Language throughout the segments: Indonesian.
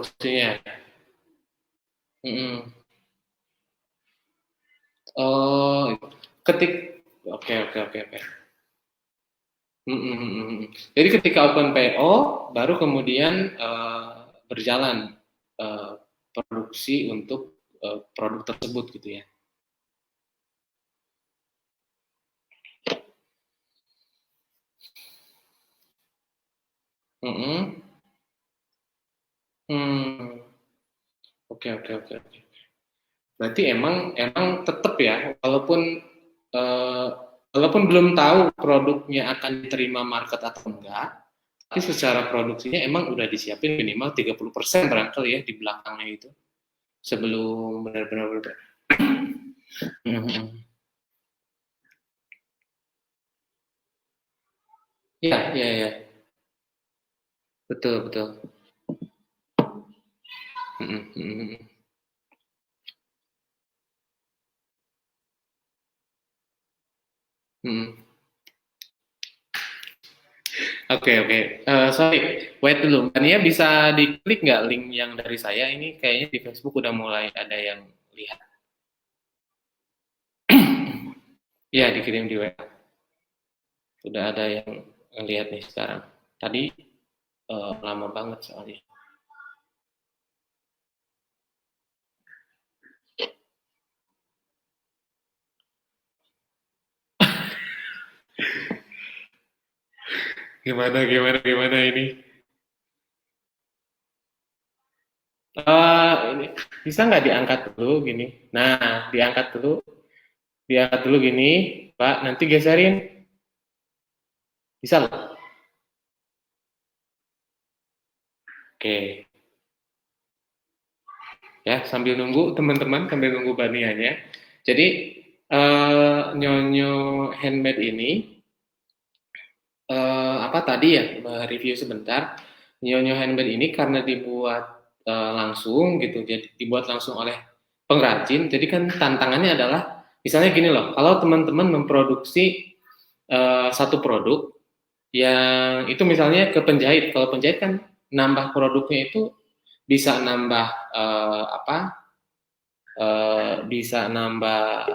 produksinya. Mm-mm. Oh, ketik. Oke, oke, oke, oke. Jadi ketika open PO, baru kemudian berjalan eh, produksi untuk produk tersebut gitu ya. Mm-mm. Hmm. Oke, oke, oke, oke. Berarti emang tetap ya, eh, walaupun belum tahu produknya akan diterima market atau enggak, tapi secara produksinya emang udah disiapin minimal 30% barangkali ya di belakangnya itu sebelum benar-benar. Mhm. Iya, iya, iya. Betul, betul. Mhm, mhm, mhm. Mhm. Oke, oke. Sorry, wait dulu. Mbak bisa diklik nggak link yang dari saya ini? Kayaknya di Facebook udah mulai ada yang lihat. Iya, dikirim di WA. Udah ada yang ngelihat nih sekarang. Tadi lama banget soalnya. Gimana ini? Ini bisa nggak diangkat dulu gini? Nah, diangkat dulu gini, Pak. Nanti geserin, bisa lah. Oke, ya sambil nunggu teman-teman, sambil nunggu baniannya. Jadi nyonyo handmade ini apa tadi ya review sebentar. Nyonyo handmade ini karena dibuat langsung gitu, jadi dibuat langsung oleh pengrajin. Jadi kan tantangannya adalah misalnya gini loh, kalau teman-teman memproduksi satu produk yang itu misalnya ke penjahit, kalau penjahit kan nambah produknya itu bisa nambah apa? Bisa nambah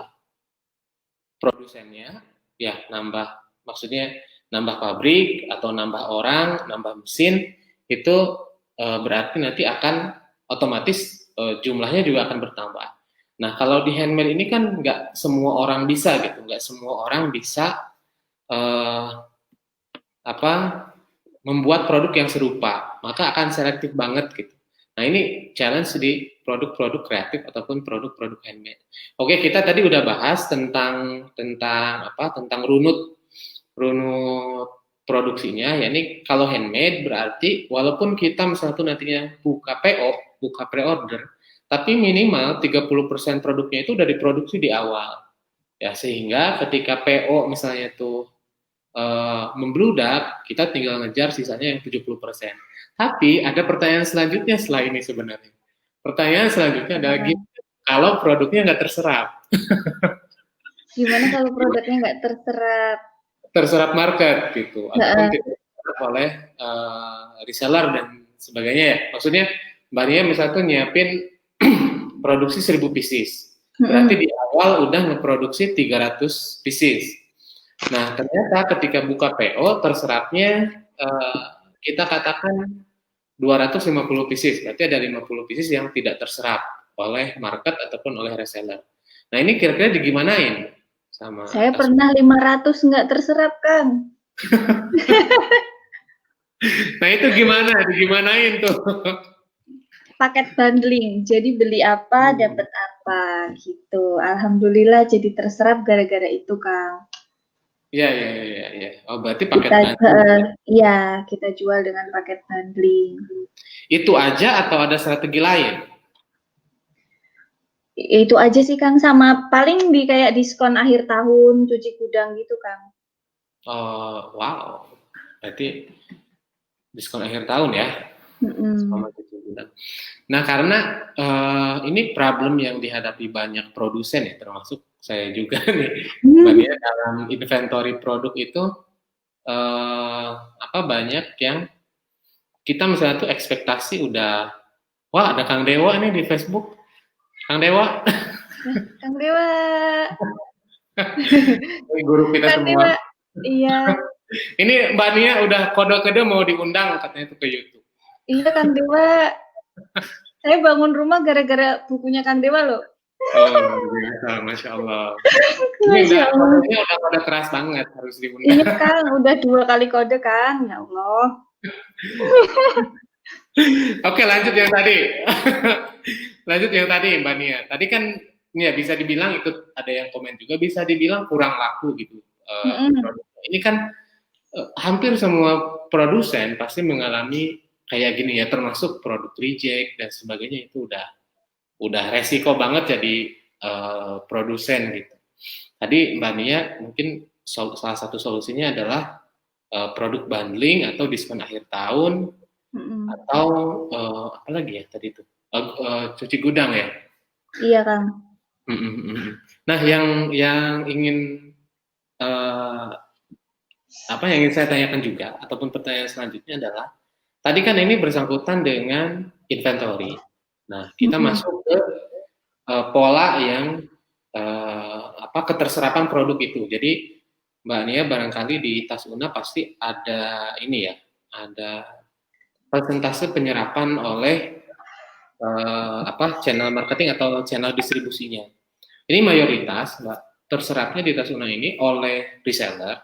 produsennya, ya nambah maksudnya nambah pabrik atau nambah orang, nambah mesin itu berarti nanti akan otomatis jumlahnya juga akan bertambah. Nah kalau di handmade ini kan nggak semua orang bisa gitu, nggak semua orang bisa eh, apa membuat produk yang serupa, maka akan selektif banget gitu. Nah ini challenge di produk-produk kreatif ataupun produk-produk handmade. Oke, kita tadi udah bahas tentang runut runut produksinya. Ya ini kalau handmade berarti walaupun kita misalnya tuh nantinya buka PO, buka pre-order, tapi minimal 30% produknya itu udah diproduksi di awal. Ya sehingga ketika PO misalnya tuh membludak, kita tinggal ngejar sisanya yang 70%. Tapi ada pertanyaan selanjutnya setelah ini sebenarnya. Pertanyaan selanjutnya adalah kalau produknya nggak terserap. Gimana kalau produknya nggak terserap? Terserap market gitu, ataupun tidak terserap oleh reseller dan sebagainya ya. Maksudnya Mbak Nia misalnya tuh nyiapin produksi 1000 pieces. Berarti di awal udah ngeproduksi 300 pieces. Nah, ternyata ketika buka PO terserapnya kita katakan 250 pieces, berarti ada 50 pieces yang tidak terserap oleh market ataupun oleh reseller. Nah, ini kira-kira digimanain sama Saya atas? pernah 500 nggak terserap, Kang. Nah, itu gimana? Digimanain tuh? Paket bundling, jadi beli apa dapat apa gitu. Alhamdulillah jadi terserap gara-gara itu, Kang. Iya, iya, iya, iya. Oh, berarti paket Kita bundling. iya, kita jual dengan paket bundling. Itu aja atau ada strategi lain? Itu aja sih, Kang, sama paling di kayak diskon akhir tahun, cuci gudang gitu, Kang. Oh, wow. Berarti diskon akhir tahun ya? Mm-mm. Sama cuci gudang. Nah, karena ini problem yang dihadapi banyak produsen ya, termasuk saya juga nih, Mbak Nia, dalam inventory produk itu apa banyak yang kita misalnya tuh ekspektasi udah Wah, ada Kang Dewa nih di Facebook. Kang Dewa. Kang Dewa. Guru kita Kang semua. Dewa. Iya. Ini Mbak Nia udah kode-kode mau diundang katanya itu ke YouTube. Iya, Kang Dewa. Saya bangun rumah gara-gara bukunya Kang Dewa loh. Oh, biasa, Masya Allah. Ini udah kode keras banget, harus diundang. Iya, Kang. Udah 2 kali kode, Kang. Ya Allah. Oke, lanjut yang tadi. Lanjut yang tadi, Mbak Nia. Tadi kan ya bisa dibilang itu ada yang komen juga, bisa dibilang kurang laku gitu. Ini kan hampir semua produsen pasti mengalami kayak gini ya, termasuk produk reject dan sebagainya, itu udah resiko banget jadi produsen gitu. Tadi Mbak Nia mungkin salah satu solusinya adalah produk bundling atau diskon akhir tahun, atau apa lagi ya tadi itu, cuci gudang ya. Iya, Kang. Nah, yang ingin yang ingin saya tanyakan juga, ataupun pertanyaan selanjutnya adalah, tadi kan ini bersangkutan dengan inventory. Nah, kita masuk ke pola yang keterserapan produk itu. Jadi Mbak Nia barangkali di tas Una pasti ada ini ya, ada persentase penyerapan oleh channel marketing atau channel distribusinya. Ini mayoritas Mbak terserapnya di tas Una ini oleh reseller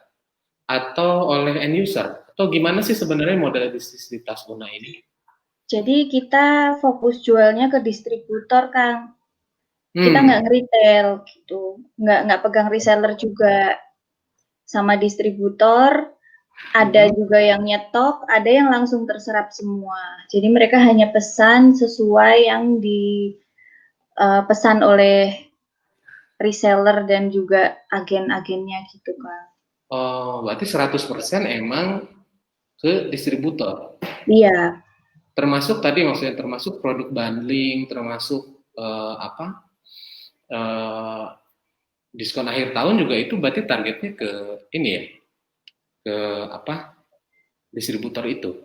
atau oleh end user, atau gimana sih sebenarnya model bisnis di tas Una ini? Jadi kita fokus jualnya ke distributor, Kang. Kita nggak nge-retail gitu, nggak pegang reseller juga, sama distributor. Ada juga yang nyetok, ada yang langsung terserap semua. Jadi mereka hanya pesan sesuai yang dipesan oleh reseller dan juga agen-agennya gitu, Kang. Oh, berarti 100% emang ke distributor? Iya. Termasuk tadi maksudnya, termasuk produk bundling, termasuk diskon akhir tahun juga, itu berarti targetnya ke ini ya, ke distributor itu?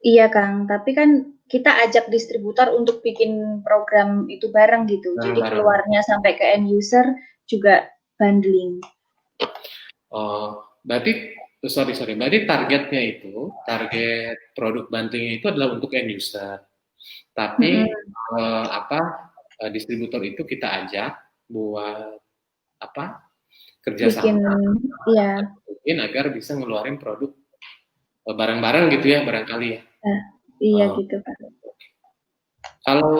Iya, Kang, tapi kan kita ajak distributor untuk bikin program itu bareng gitu. Jadi keluarnya sampai ke end user juga bundling. Oh, berarti berarti targetnya itu, target produk bundling itu adalah untuk end user. Tapi distributor itu kita ajak buat kerjasama, mungkin agar bisa ngeluarin produk bareng-bareng gitu ya, barangkali ya. Iya gitu, Pak. Kalau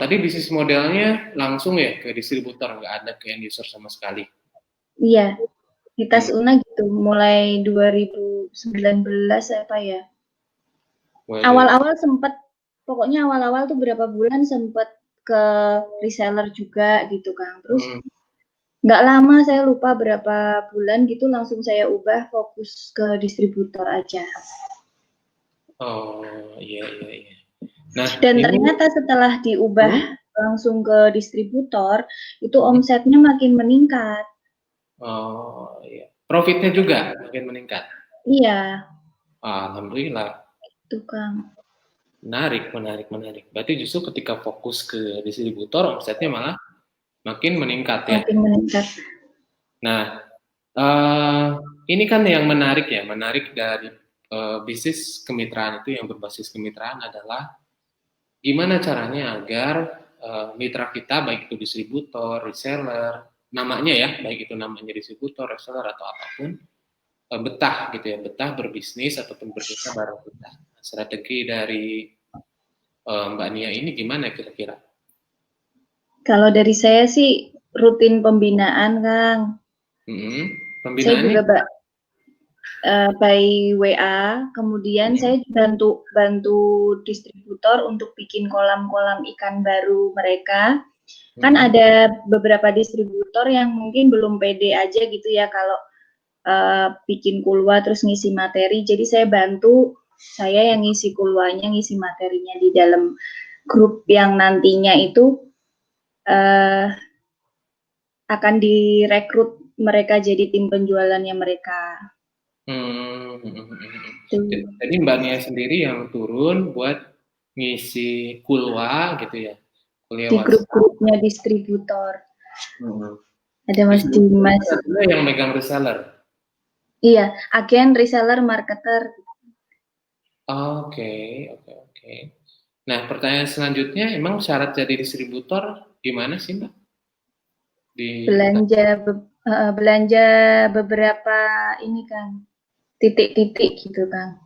tadi bisnis modelnya langsung ya ke distributor, nggak ada ke end user sama sekali? Iya, di tas Una gitu, mulai 2019 apa ya. Awal-awal sempet, pokoknya awal-awal tuh berapa bulan sempet ke reseller juga gitu, Kang. Terus nggak lama, saya lupa berapa bulan gitu, langsung saya ubah fokus ke distributor aja. Oh, iya. Nah, dan ternyata setelah diubah langsung ke distributor, itu omsetnya makin meningkat. Oh, iya. Profitnya juga makin meningkat? Iya. Alhamdulillah. Itu, Kang. Menarik. Berarti justru ketika fokus ke distributor, omsetnya malah makin meningkat ya? Makin meningkat. Nah, ini kan yang menarik dari bisnis kemitraan itu, yang berbasis kemitraan adalah gimana caranya agar mitra kita, baik itu distributor, reseller, namanya ya, baik itu namanya distributor, reseller atau apapun, betah gitu ya, betah berbisnis ataupun bekerja bareng kita. Strategi dari Mbak Nia ini gimana kira-kira? Kalau dari saya sih rutin pembinaan, Kang. Saya juga by WA, kemudian saya bantu distributor untuk bikin kolam-kolam ikan baru mereka. Kan ada beberapa distributor yang mungkin belum pede aja gitu ya kalau bikin kulwa terus ngisi materi. Jadi saya bantu, saya yang ngisi kulwanya, ngisi materinya di dalam grup yang nantinya itu akan direkrut mereka jadi tim penjualannya mereka. Jadi Mbak Nia sendiri yang turun buat ngisi kulwa gitu ya, kuliah di grup-grupnya distributor. Ada Mas Dimas. Yang megang reseller. Iya, agen, reseller, marketer. Oke. Nah, pertanyaan selanjutnya, emang syarat jadi distributor gimana sih, Mbak? Belanja beberapa ini Kang, titik-titik gitu Kang.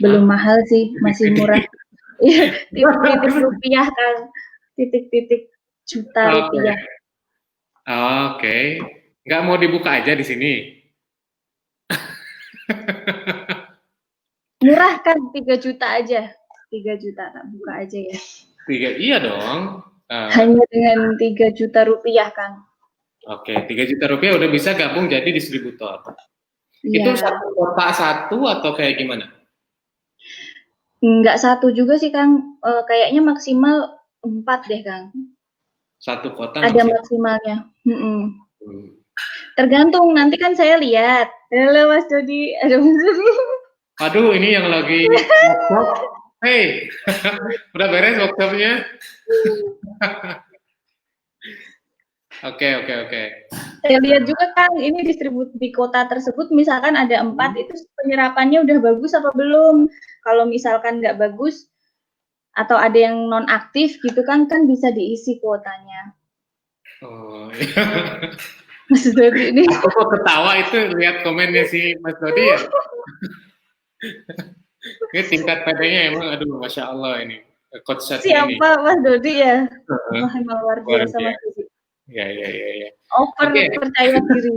Belum mahal sih, masih murah. Iya, titik-titik rupiah Kang, titik-titik juta rupiah. Oke. Nggak mau dibuka aja di sini? Murah kan, 3 juta aja. 3 juta, tak buka aja ya. 3, iya dong. Hanya dengan 3 juta rupiah Kang. Oke, 3 juta rupiah udah bisa gabung jadi distributor. Ya. Itu satu kota satu atau kayak gimana? Enggak satu juga sih Kang, kayaknya maksimal 4 deh Kang. Satu kota ada maksimalnya. Tergantung, nanti kan saya lihat. Halo Mas Dodi, Aduh, ini yang lagi workshop. Hey, udah beres workshopnya? Oke. Saya lihat juga Kang, ini distribusi di kota tersebut, misalkan ada 4, itu penyerapannya udah bagus apa belum? Kalau misalkan nggak bagus, atau ada yang non-aktif gitu kan bisa diisi kuotanya. Oh, iya. Mas Dodi ini. Aku kok ketawa itu lihat komennya si Mas Dodi ya. Ini tingkat PD-nya emang, aduh, Masya Allah ini. Coach Siapa ini. Mas Dodi ya? Wah, emang luar biasa Mas Dodi. Ya. Over percaya diri.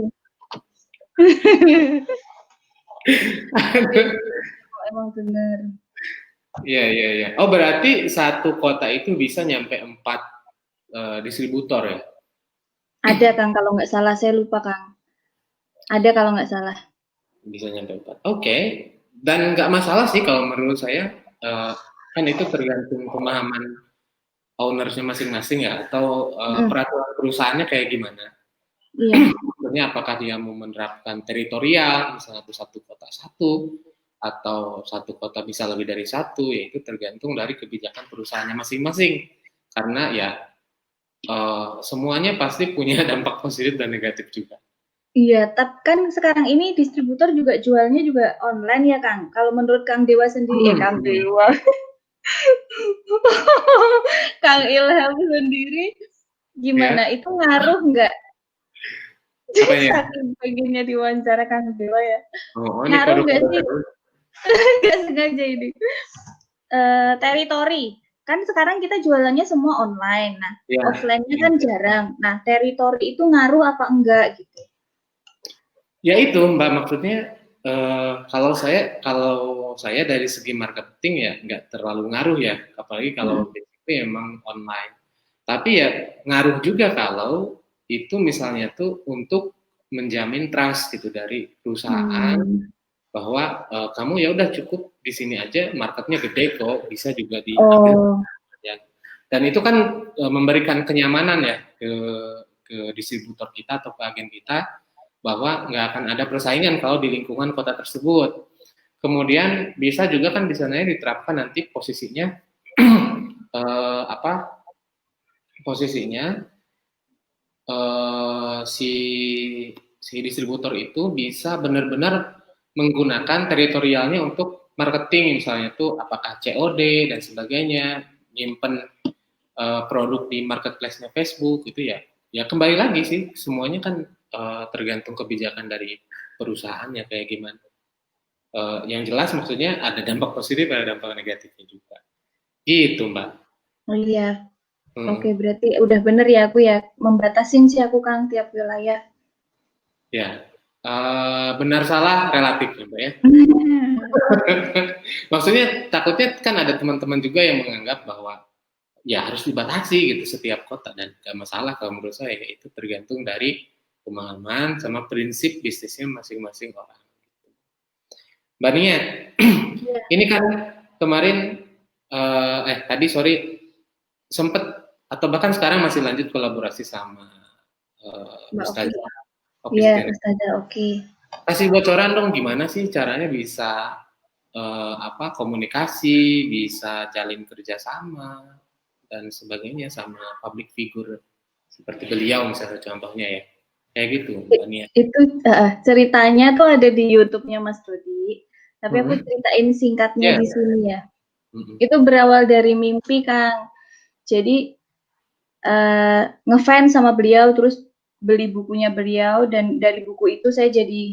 Emang benar. Iya. Oh, berarti satu kota itu bisa nyampe 4 distributor ya? Ada Kang, kalau nggak salah, saya lupa Kang. Ada kalau nggak salah. Bisa nyampe 4. Oke. Dan nggak masalah sih kalau menurut saya, kan itu tergantung pemahaman ownersnya masing-masing ya, atau peraturan perusahaannya kayak gimana. Iya. Maksudnya apakah dia mau menerapkan teritorial, misalnya satu kota satu, atau satu kota bisa lebih dari satu, ya itu tergantung dari kebijakan perusahaannya masing-masing. Karena ya semuanya pasti punya dampak positif dan negatif juga. Iya, tapi kan sekarang ini distributor juga jualnya juga online ya Kang. Kalau menurut Kang Dewa sendiri, Kang Dewa, Kang Ilham sendiri, gimana? Ya? Itu ngaruh nggak? Saking pengennya diwawancara Kang Dewa ya. Ngaruh nggak sih? Nggak sengaja ini. Teritori. Kan sekarang kita jualannya semua online. Nah, offline-nya kan jarang. Nah, teritori itu ngaruh apa enggak gitu? Ya itu Mbak, maksudnya kalau saya dari segi marketing ya nggak terlalu ngaruh ya, apalagi kalau itu emang online. Tapi ya ngaruh juga kalau itu misalnya tuh untuk menjamin trust gitu dari perusahaan bahwa kamu ya udah cukup di sini aja, marketnya gede kok, bisa juga diambil. Dan itu kan memberikan kenyamanan ya ke distributor kita atau ke agen kita, bahwa nggak akan ada persaingan kalau di lingkungan kota tersebut. Kemudian bisa juga kan di sana diterapkan nanti posisinya si distributor itu bisa benar-benar menggunakan teritorialnya untuk marketing, misalnya tuh apakah COD dan sebagainya, nyimpen produk di marketplace-nya Facebook gitu ya. Ya kembali lagi sih, semuanya kan tergantung kebijakan dari perusahaannya kayak gimana. Yang jelas maksudnya ada dampak positif, ada dampak negatifnya juga. Gitu Mbak. Oh iya. Oke, berarti udah bener ya aku ya, membatasin sih aku Kang tiap wilayah. Ya, benar salah relatif ya Mbak ya. Maksudnya takutnya kan ada teman-teman juga yang menganggap bahwa ya harus dibatasi gitu setiap kota, dan gak masalah kalau menurut saya, itu tergantung dari pemahaman sama prinsip bisnisnya masing-masing orang. Mbak Nia, ini kan kemarin tadi sempet atau bahkan sekarang masih lanjut kolaborasi sama Ustazah. Iya, Ustazah Oki. Kasih bocoran dong gimana sih caranya bisa komunikasi, bisa jalin kerjasama dan sebagainya sama public figure seperti beliau misalnya contohnya ya, kayak gitu Mbak Nia. Itu ceritanya tuh ada di YouTube-nya Mas Dodi, tapi aku ceritain singkatnya di sini ya. Itu berawal dari mimpi Kang. Jadi ngefans sama beliau, terus beli bukunya beliau, dan dari buku itu saya jadi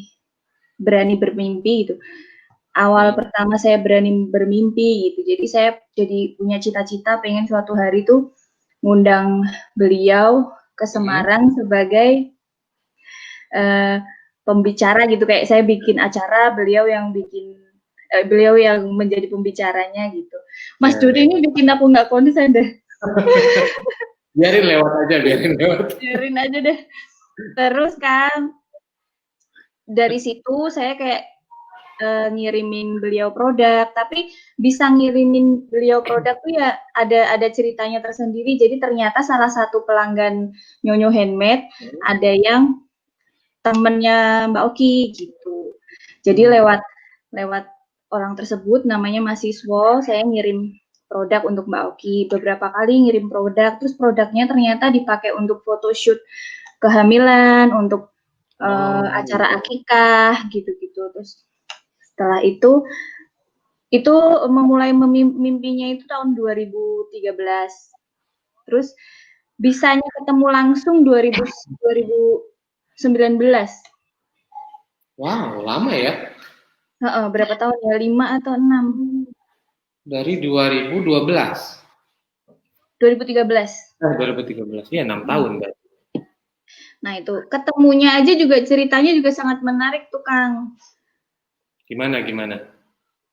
berani bermimpi gitu. Awal pertama saya berani bermimpi gitu. Jadi saya jadi punya cita-cita pengen suatu hari tuh ngundang beliau ke Semarang sebagai pembicara gitu, kayak saya bikin acara, beliau yang menjadi pembicaranya gitu. Mas Dodi ini bikin aku nggak konsen deh. Biarin lewat aja. Biarin aja deh. Terus kan dari situ saya kayak ngirimin beliau produk, tapi bisa ngirimin beliau produk tuh ya ada ceritanya tersendiri. Jadi ternyata salah satu pelanggan Nyonyo Handmade ada yang temennya Mbak Oki gitu. Jadi lewat orang tersebut namanya mahasiswa, saya ngirim produk untuk Mbak Oki. Beberapa kali ngirim produk, terus produknya ternyata dipakai untuk photoshoot kehamilan, untuk acara akikah gitu-gitu. Terus setelah itu memulai mimpinya itu tahun 2013. Terus bisanya ketemu langsung 2019. Wow, lama ya? Berapa tahun ya? 5 atau 6? Dari 2012. 2013. 2013. Ya, 6 tahun kan. Nah, itu ketemunya aja juga ceritanya juga sangat menarik tuh, Kang. Gimana?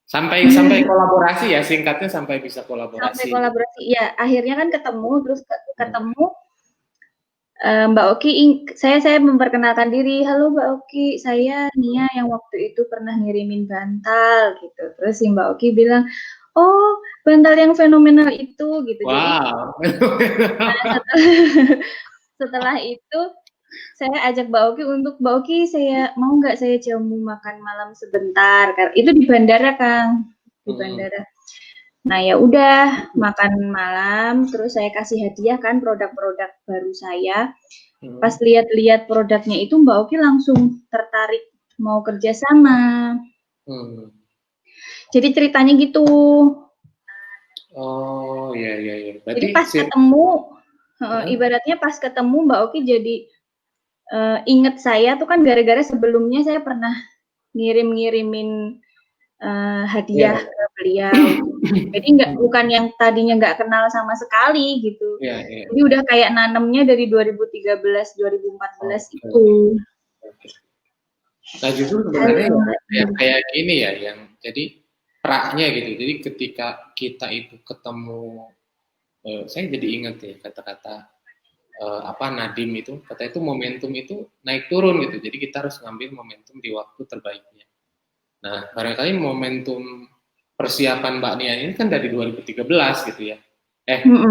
Sampai kolaborasi ya, singkatnya sampai bisa kolaborasi. Sampai kolaborasi, ya. Akhirnya kan ketemu, terus ketemu Mbak Oki, saya memperkenalkan diri, halo Mbak Oki, saya Nia yang waktu itu pernah ngirimin bantal gitu. Terus si Mbak Oki bilang, oh bantal yang fenomenal itu gitu. Wow. Jadi setelah itu saya ajak Mbak Oki untuk Mbak Oki, saya mau nggak saya jamu makan malam sebentar, itu di bandara Kang, di bandara. Nah ya udah makan malam, terus saya kasih hadiah kan produk-produk baru saya. Pas lihat-lihat produknya itu Mbak Oki langsung tertarik mau kerja sama. Jadi ceritanya gitu. Oh iya. Jadi pas ketemu, ibaratnya pas ketemu Mbak Oki jadi inget saya tuh kan gara-gara sebelumnya saya pernah ngirimin hadiah ke beliau. Jadi bukan yang tadinya nggak kenal sama sekali gitu. Jadi udah kayak nanemnya dari 2013, 2014 itu. Nah justru sebenarnya yang kayak gini ya, yang jadi praknya gitu. Jadi ketika kita itu ketemu, saya jadi ingat ya kata-kata Nadim itu, kata itu momentum itu naik turun gitu. Jadi kita harus ngambil momentum di waktu terbaiknya. Nah, barangkali momentum persiapan Mbak Nia ini kan dari 2013 gitu ya.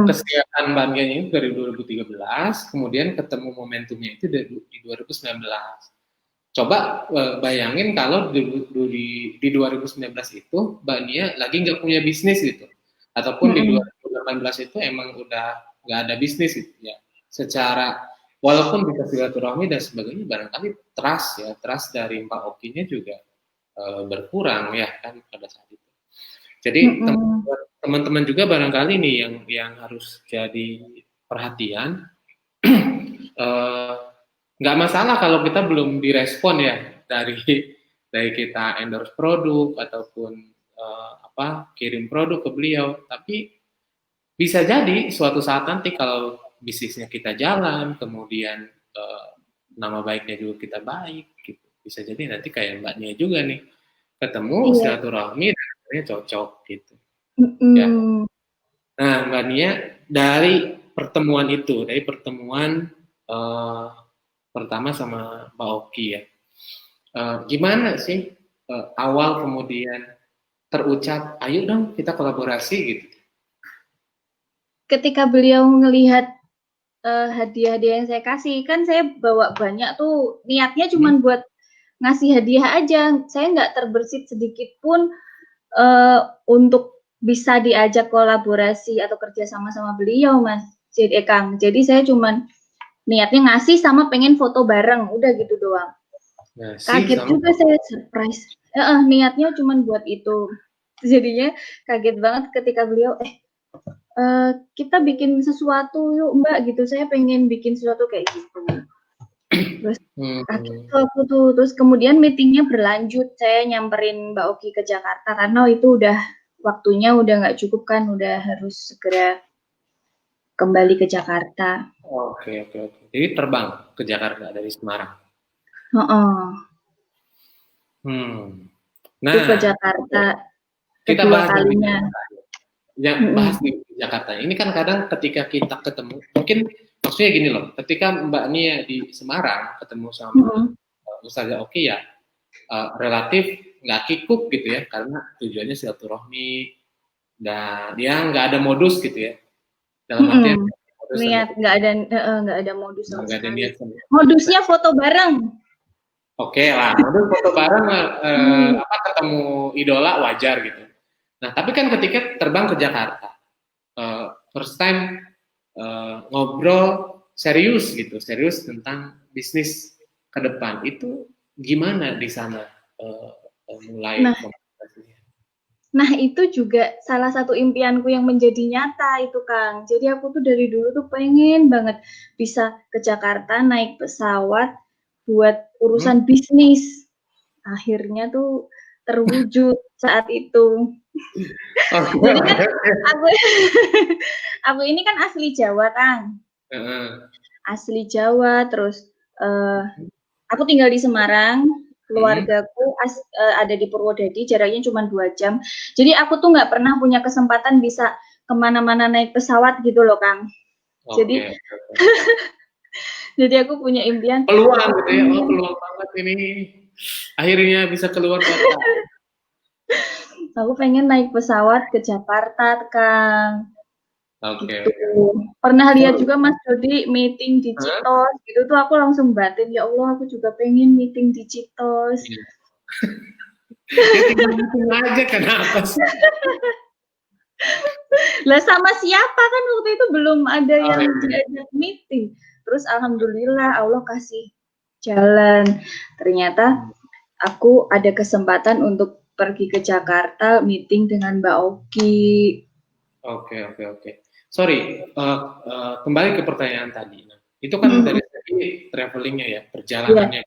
Kesiapan Mbak Nia ini dari 2013, kemudian ketemu momentumnya itu di 2019. Coba bayangin kalau di 2019 itu Mbak Nia lagi nggak punya bisnis gitu. Ataupun di 2018 itu emang udah nggak ada bisnis gitu ya. Secara walaupun bisa silaturahmi dan sebagainya, barangkali trust dari Mbak Oki-nya juga berkurang ya kan pada saat itu. Jadi teman-teman juga barangkali nih yang harus jadi perhatian. Nggak masalah kalau kita belum direspon ya dari kita endorse produk ataupun kirim produk ke beliau, tapi bisa jadi suatu saat nanti kalau bisnisnya kita jalan, kemudian nama baiknya juga kita baik, gitu. Bisa jadi nanti kayak Mbak Nia juga nih, ketemu silaturahmi dan akhirnya cocok gitu. Ya. Nah Mbak Nia, dari pertemuan pertama sama Mbak Oki ya, gimana sih awal kemudian terucap, ayo dong kita kolaborasi gitu. Ketika beliau ngelihat hadiah-hadiah yang saya kasih, kan saya bawa banyak tuh, niatnya cuma buat ngasih hadiah aja, saya nggak terbersit sedikit pun untuk bisa diajak kolaborasi atau kerja sama beliau, Mas. Jadi Kang. Jadi saya cuman niatnya ngasih sama pengen foto bareng, udah gitu doang. Kaget juga saya, surprise. Niatnya cuman buat itu. Jadinya kaget banget ketika beliau kita bikin sesuatu yuk Mbak gitu. Saya pengen bikin sesuatu kayak gitu. Terus aku tuh, terus kemudian meetingnya berlanjut. Saya nyamperin Mbak Oki ke Jakarta karena itu udah waktunya udah nggak cukup kan, udah harus segera kembali ke Jakarta. Oke. Jadi terbang ke Jakarta dari Semarang. Nah, itu ke Jakarta kita kedua bahas kalinya. Bahas di Jakarta. Ini kan kadang ketika kita ketemu, mungkin maksudnya gini loh, ketika Mbak Nia di Semarang ketemu sama Ustazah Oki ya, relatif nggak kikuk gitu ya, karena tujuannya silaturahmi dan dia nggak ada modus gitu ya. Dalam artian niat nggak ada modus sama sekali. Niat modusnya foto bareng. Oke lah, modus foto bareng ketemu idola wajar gitu. Nah, tapi kan ketika terbang ke Jakarta, first time ngobrol serius tentang bisnis ke depan, itu gimana di sana mulai komunikasinya? Nah, itu juga salah satu impianku yang menjadi nyata itu, Kang. Jadi aku tuh dari dulu tuh pengen banget bisa ke Jakarta naik pesawat buat urusan bisnis. Akhirnya tuh terwujud saat itu. Jadi kan aku ini kan asli Jawa, Kang. Asli Jawa, terus aku tinggal di Semarang, keluargaku ada di Purwodadi, jaraknya cuma 2 jam. Jadi aku tuh nggak pernah punya kesempatan bisa kemana-mana naik pesawat gitu loh, Kang. Jadi jadi aku punya impian. Peluang gitu ya, peluang banget ini. Akhirnya bisa keluar kota. Aku pengen naik pesawat ke Jakarta, Kang. Gitu. Pernah lihat juga Mas Dodi meeting di Citos, gitu tuh aku langsung batin, ya Allah aku juga pengen meeting di Citos. Ya tinggal aja, kenapa sih? Lah sama siapa kan waktu itu belum ada yang diajak meeting. Terus alhamdulillah Allah kasih jalan. Ternyata aku ada kesempatan untuk pergi ke Jakarta meeting dengan Mbak Oki. Oke. Sorry, kembali ke pertanyaan tadi. Itu kan dari segi travelingnya ya, perjalanannya.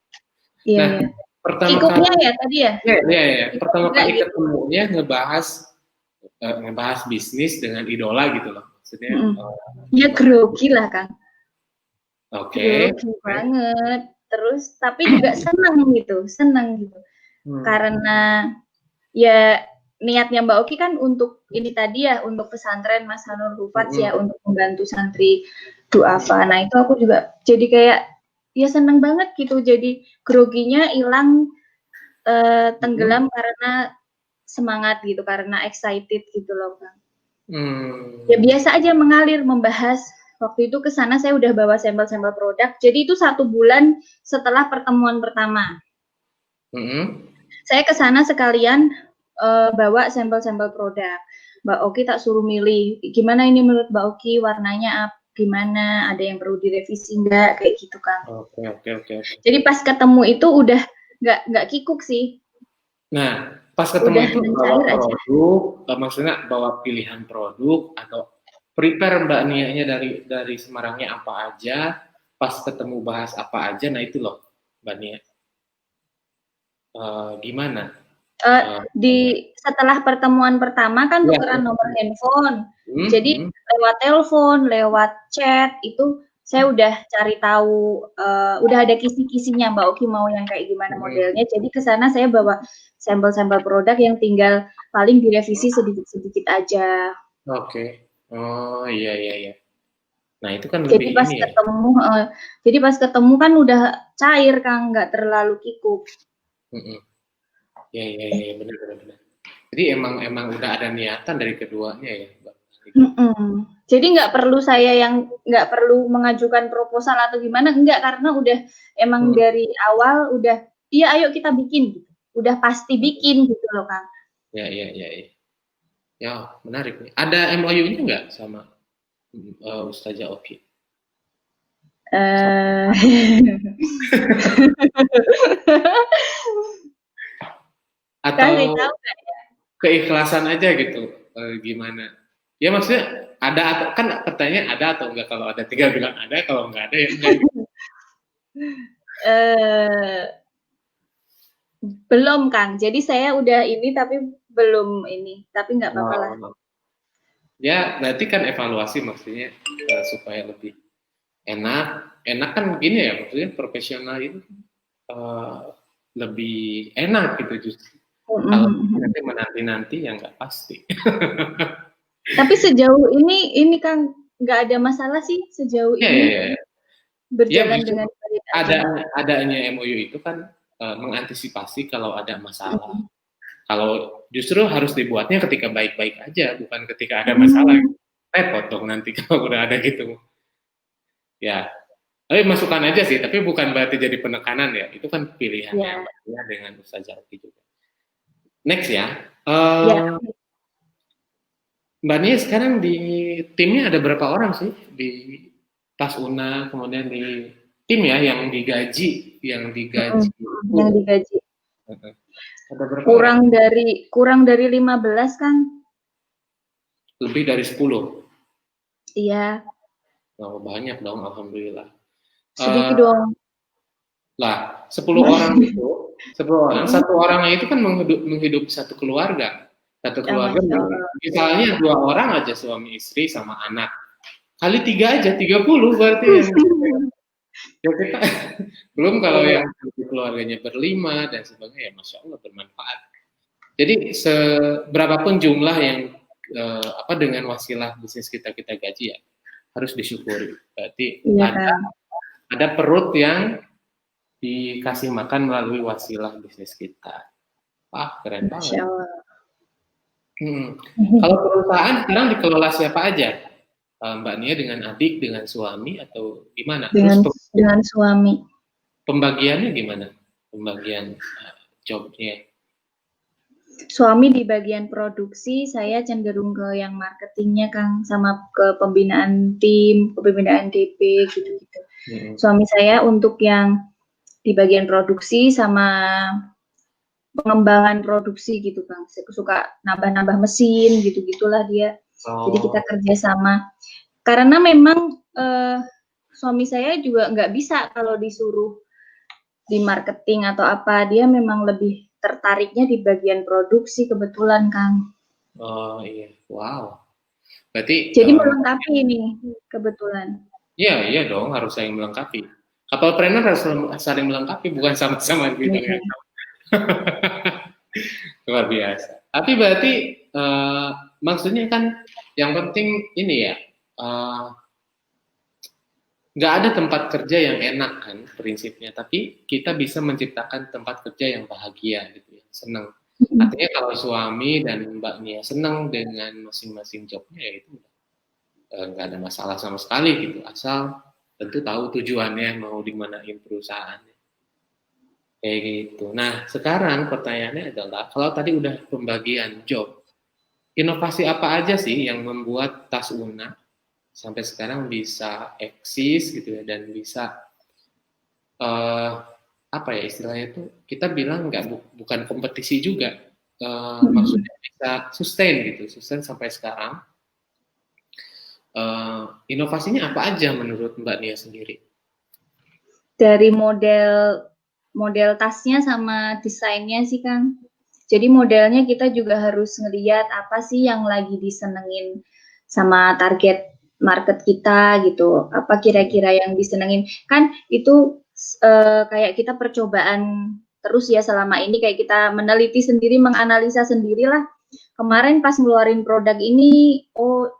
Iya. Pertama kali ya tadi ya? Iya. Pertama kali ketemunya ngebahas bisnis dengan idola gitu loh. Maksudnya ya grogi lah, Kang. Oke. Grogi banget. Terus tapi juga senang gitu. Karena ya niatnya Mbak Oki kan untuk ini tadi ya, untuk pesantren Mas Hanul Rufats ya, untuk membantu santri duafa. Nah itu aku juga jadi kayak ya seneng banget gitu. Jadi groginya hilang, tenggelam karena semangat gitu, karena excited gitu loh, Bang. Ya biasa aja mengalir, membahas. Waktu itu ke sana saya udah bawa sampel-sampel produk. Jadi itu 1 bulan setelah pertemuan pertama. Saya ke sana sekalian bawa sampel-sampel produk. Mbak Oki tak suruh milih, gimana ini menurut Mbak Oki, warnanya gimana, ada yang perlu direvisi enggak, kayak gitu, Kang. Oke. Jadi pas ketemu itu udah nggak kikuk sih. Nah, pas ketemu itu bawa produk, maksudnya bawa pilihan produk atau prepare Mbak Nia-nya dari Semarangnya apa aja, pas ketemu bahas apa aja, nah itu loh Mbak Nia. Gimana? Setelah pertemuan pertama kan tukeran nomor handphone. Jadi lewat telepon, lewat chat itu saya udah cari tahu, udah ada kisi-kisinya Mbak Oki mau yang kayak gimana modelnya. Jadi ke sana saya bawa sampel-sampel produk yang tinggal paling direvisi sedikit-sedikit aja. Oke. Oh iya. Nah itu kan jadi lebih pas ini ketemu, ya. Jadi pas ketemu kan udah cair, Kang, nggak terlalu kikuk. Iya benar. Jadi emang udah ada niatan dari keduanya ya, Mbak. Jadi nggak perlu mengajukan proposal atau gimana, enggak, karena udah emang dari awal udah, iya ayo kita bikin, gitu. Udah pasti bikin gitu loh, Kang. Ya, ya, ya, ya. Ya, menarik nih. Ada MOU-nya nggak sama Ustazah Oki? Atau keikhlasan aja gitu, gimana? Ya maksudnya ada atau kan pertanyaan ada atau enggak, kalau ada 3 bilang ada, kalau enggak ada ya enggak. Belum Kang, jadi saya udah ini tapi belum ini, tapi nggak apa-apa lah. Ya berarti kan evaluasi maksudnya supaya lebih enak kan gini ya, maksudnya profesional itu lebih enak gitu justru. Kalau nanti menanti yang nggak pasti. Tapi sejauh ini Kang nggak ada masalah sih sejauh ini. Berjalan ya, dengan baik aja. Adanya MOU itu kan mengantisipasi kalau ada masalah. Kalau justru harus dibuatnya ketika baik-baik aja, bukan ketika ada masalah. Repot dong nanti kalau udah ada gitu. Ya, tapi masukan aja sih, tapi bukan berarti jadi penekanan ya. Itu kan pilihannya ya, dengan Ustazah Oki juga. Next ya. Mbak Nia sekarang di timnya ada berapa orang sih di Tas Una, kemudian di tim ya yang digaji. Yang digaji. Ada berapa kurang dari 15 kan? Lebih dari 10. Iya. Oh, banyak dong, alhamdulillah. Sedikit dong. Lah, 10 orang itu, 10 orang, satu orangnya itu kan menghidupi satu keluarga. Satu keluarga, misalnya 2 orang aja suami istri sama anak. Kali 3 aja, 30 berarti yang ya kita, belum kalau yang keluarganya berlima dan sebagainya, ya Masya Allah bermanfaat. Jadi seberapapun jumlah yang dengan wasilah bisnis kita gaji ya, harus disyukuri. Berarti ada perut yang dikasih makan melalui wasilah bisnis kita. Keren banget. Kalau perusahaan sekarang dikelola siapa aja? Mbak Nia dengan adik, dengan suami, atau gimana? Dengan suami. Pembagiannya gimana? Pembagian jobnya? Suami di bagian produksi, saya cenderung ke yang marketingnya Kang, sama ke pembinaan tim, pembinaan DP gitu-gitu. Suami saya untuk yang di bagian produksi sama pengembangan produksi gitu Kang. Saya suka nambah-nambah mesin gitu-gitulah dia. Jadi kita kerjasama. Karena memang suami saya juga nggak bisa kalau disuruh di marketing atau apa. Dia memang lebih tertariknya di bagian produksi kebetulan Kang. Oh iya, wow. Berarti jadi melengkapi ini kebetulan. Iya dong, harus saling melengkapi. Couple-planner harus saling melengkapi, bukan sama-sama di bidang yang sama. Luar biasa. Tapi berarti maksudnya kan yang penting ini ya, nggak ada tempat kerja yang enak kan prinsipnya, tapi kita bisa menciptakan tempat kerja yang bahagia gitu ya, senang. Artinya kalau suami dan Mbak Nia senang dengan masing-masing jobnya, ya itu nggak ada masalah sama sekali gitu, asal tentu tahu tujuannya mau dimanain perusahaannya. Kayak gitu. Nah, sekarang pertanyaannya adalah, kalau tadi udah pembagian job, inovasi apa aja sih yang membuat Tas Una sampai sekarang bisa eksis gitu ya, dan bisa apa ya istilahnya itu, kita bilang bukan kompetisi juga, maksudnya bisa sustain gitu, sustain sampai sekarang. Inovasinya apa aja menurut Mbak Nia sendiri? Dari model tasnya sama desainnya sih Kang. Jadi modelnya kita juga harus ngelihat apa sih yang lagi disenengin sama target market kita gitu. Apa kira-kira yang disenengin. Kan itu kayak kita percobaan terus ya selama ini, kayak kita meneliti sendiri, menganalisa sendirilah. Kemarin pas ngeluarin produk ini,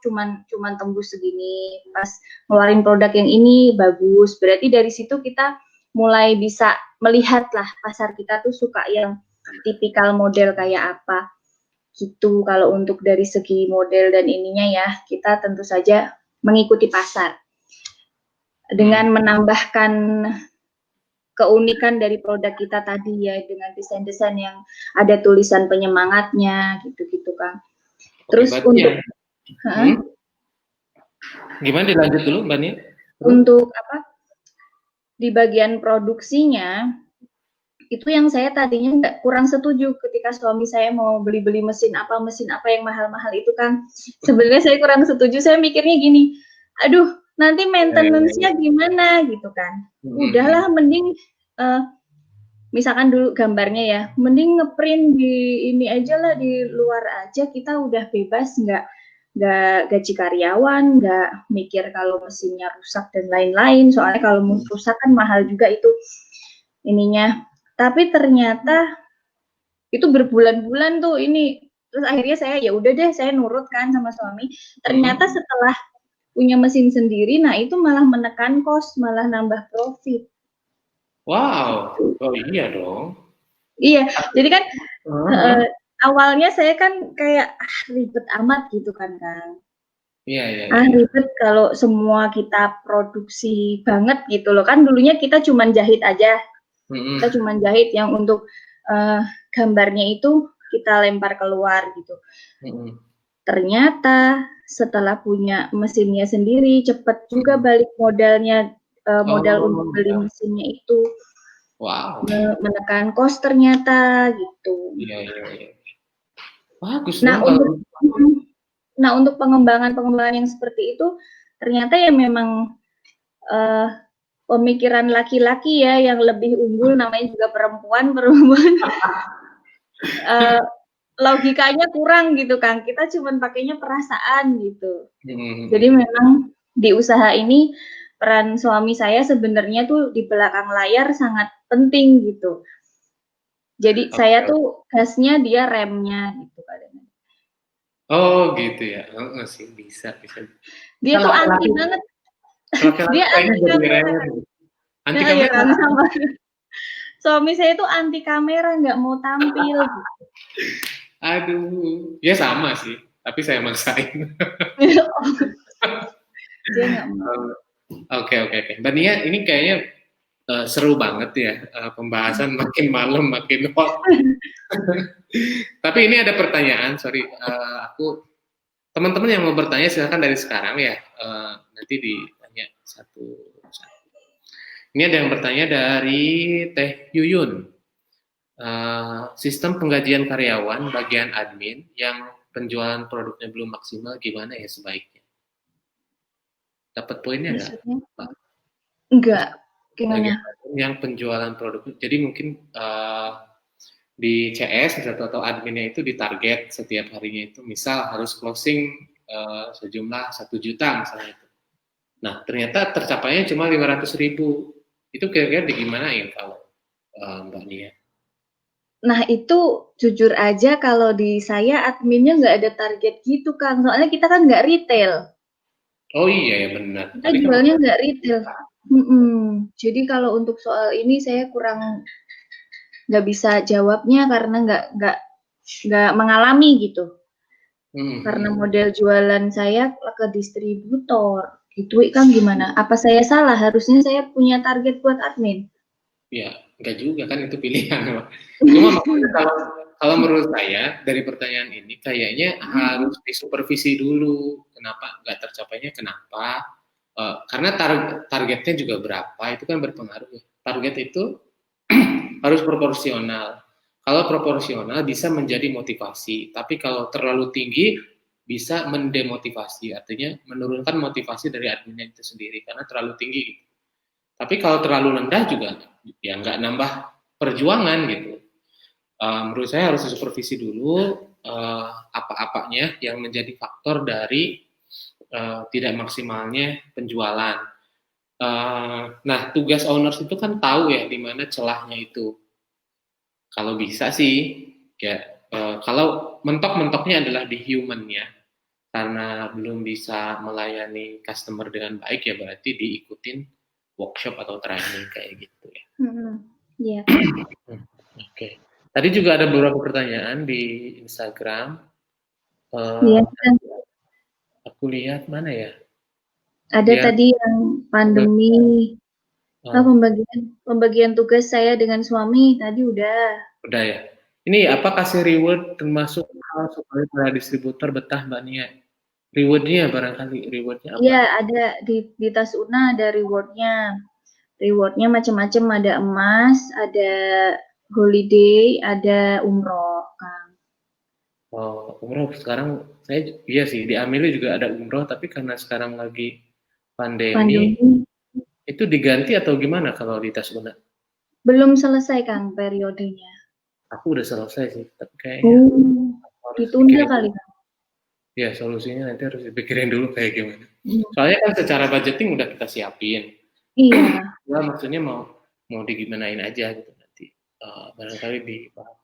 cuman tembus segini. Pas ngeluarin produk yang ini bagus. Berarti dari situ kita mulai bisa melihat lah pasar kita tuh suka yang tipikal model kayak apa gitu. Kalau untuk dari segi model dan ininya ya, kita tentu saja mengikuti pasar dengan menambahkan keunikan dari produk kita tadi ya, dengan desain-desain yang ada tulisan penyemangatnya gitu-gitu kan. Terus untuk gimana, dilanjut dulu Mbak Nia? Untuk di bagian produksinya itu yang saya tadinya kurang setuju ketika suami saya mau beli mesin apa yang mahal-mahal itu kan. Sebenarnya saya kurang setuju, saya mikirnya gini, aduh nanti maintenance-nya gimana gitu kan. Udahlah mending misalkan dulu gambarnya ya, mending ngeprint di ini aja lah, di luar aja, kita udah bebas, nggak gaji karyawan, nggak mikir kalau mesinnya rusak dan lain-lain, soalnya kalau rusak kan mahal juga itu ininya. Tapi ternyata itu berbulan-bulan tuh ini, terus akhirnya saya ya udah deh, saya nurut kan sama suami. Ternyata setelah punya mesin sendiri, nah itu malah menekan cost, malah nambah profit. Wow, oh iya dong. Iya, jadi kan awalnya saya kan kayak ribet amat gitu kan Kang. Iya. Ribet kalau semua kita produksi banget gitu loh, kan dulunya kita cuman jahit aja. Kita cuman jahit yang untuk gambarnya itu kita lempar keluar gitu. Ternyata setelah punya mesinnya sendiri, cepat juga balik modalnya, modal untuk beli mesinnya itu. Wow. Menekan cost ternyata gitu. Iya. Bagus nah, dong. Untuk pengembangan yang seperti itu ternyata ya memang pemikiran laki-laki ya yang lebih unggul, namanya juga perempuan logikanya kurang gitu kan, kita cuma pakainya perasaan gitu. Jadi memang di usaha ini peran suami saya sebenarnya tuh di belakang layar sangat penting gitu. Jadi saya tuh gasnya, dia remnya gitu kadang. Oh gitu ya, sih bisa. Dia tuh anti banget. Dia anti kamera. Anti kamera. Sama. Suami saya tuh anti kamera, nggak mau tampil. Aduh, ya sama sih, tapi saya maksain. Dia nggak mau. Oke. Mbak Nia, ini kayaknya seru banget ya, pembahasan makin malam makin hot. Tapi ini ada pertanyaan, sorry, teman-teman yang mau bertanya silakan dari sekarang ya, nanti ditanya satu. Ini ada yang bertanya dari Teh Yuyun. Sistem penggajian karyawan bagian admin yang penjualan produknya belum maksimal gimana ya sebaiknya? Dapat poinnya nggak? Enggak. Gimana? Yang penjualan produk, jadi mungkin di CS atau adminnya itu ditarget setiap harinya itu misal harus closing sejumlah 1 juta misalnya itu. Nah ternyata tercapainya cuma 500.000. Itu kira-kira digimanain kalau Mbak Nia? Nah itu jujur aja kalau di saya adminnya nggak ada target gitu Kang, soalnya kita kan nggak retail. Oh iya ya benar. Kita jualnya nggak retail. Jadi kalau untuk soal ini saya kurang nggak bisa jawabnya karena nggak mengalami gitu. Karena model jualan saya ke distributor. Itu kan gimana? Apa saya salah? Harusnya saya punya target buat admin. Ya, enggak juga kan, itu pilihan. Cuma kalau menurut saya dari pertanyaan ini kayaknya harus disupervisi dulu. Kenapa nggak tercapainya? Kenapa? Karena targetnya juga berapa itu kan berpengaruh. Target itu harus proporsional. Kalau proporsional bisa menjadi motivasi, tapi kalau terlalu tinggi bisa mendemotivasi, artinya menurunkan motivasi dari adminnya itu sendiri karena terlalu tinggi. Tapi kalau terlalu rendah juga ya nggak nambah perjuangan gitu. Menurut saya harus disupervisi dulu apa-apanya yang menjadi faktor dari tidak maksimalnya penjualan. Nah, tugas owners itu kan tahu ya di mana celahnya itu. Kalau bisa sih, ya kalau mentok-mentoknya adalah di human-nya, karena belum bisa melayani customer dengan baik ya berarti diikutin workshop atau training kayak gitu ya. Iya. Oke. Tadi juga ada beberapa pertanyaan di Instagram. Iya. Aku lihat mana ya? Ada tadi yang pandemi. Pembagian tugas saya dengan suami tadi udah. Udah ya. Ini apa kasih reward termasuk hal supaya para distributor betah Mbak Nia? Rewardnya barangkali rewardnya apa? Iya ada di tas Una ada rewardnya. Rewardnya macam-macam, ada emas, ada holiday, ada umroh, Kang. Oh, umroh sekarang saya iya sih di Ameli juga ada umroh tapi karena sekarang lagi pandemi itu diganti atau gimana kalau di tas Una? Belum selesai Kang periodenya. Aku udah selesai sih, tapi kayaknya harus ditunda kali Kang. Ya solusinya nanti harus dipikirin dulu kayak gimana. Soalnya kan secara budgeting udah kita siapin. Iya. Ya maksudnya mau digimanain aja gitu nanti. Barangkali dibahas.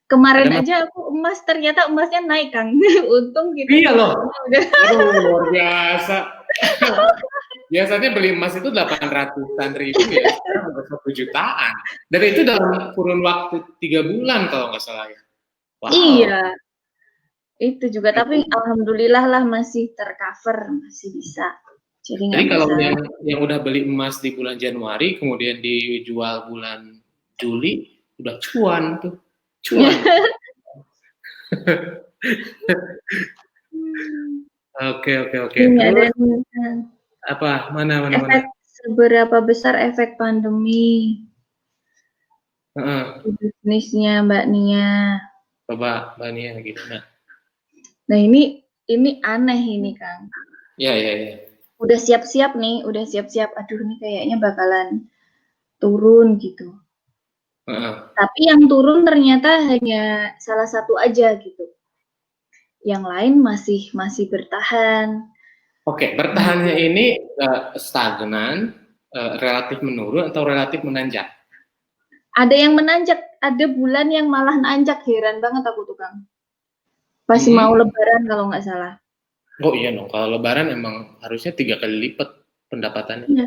Kemarin aja aku emas ternyata emasnya naik Kang. Untung gitu. Iya loh. Aduh, luar biasa. Biasanya beli emas itu 800-an ribu ya, sekarang udah 1 jutaan. Dan itu dalam kurun waktu 3 bulan kalau nggak salah ya. Wow. Iya. Itu juga, tapi alhamdulillah lah masih tercover, masih bisa. Jadi kalau yang udah beli emas di bulan Januari, kemudian dijual bulan Juli, udah cuan tuh. Cuan. Oke. Apa? Mana? Seberapa besar efek pandemi di bisnisnya Mbak Nia? Coba Mbak Nia gitu. Nah ini aneh ini Kang. Iya. Udah siap-siap nih, aduh ini kayaknya bakalan turun gitu. Tapi yang turun ternyata hanya salah satu aja gitu. Yang lain masih bertahan. Oke, bertahannya ini stagnan, relatif menurun atau relatif menanjak? Ada yang menanjak, ada bulan yang malah nanjak, heran banget aku tuh Kang. Masih mau lebaran kalau nggak salah. Oh iya dong, kalau lebaran emang harusnya 3 kali lipat pendapatannya. Iya.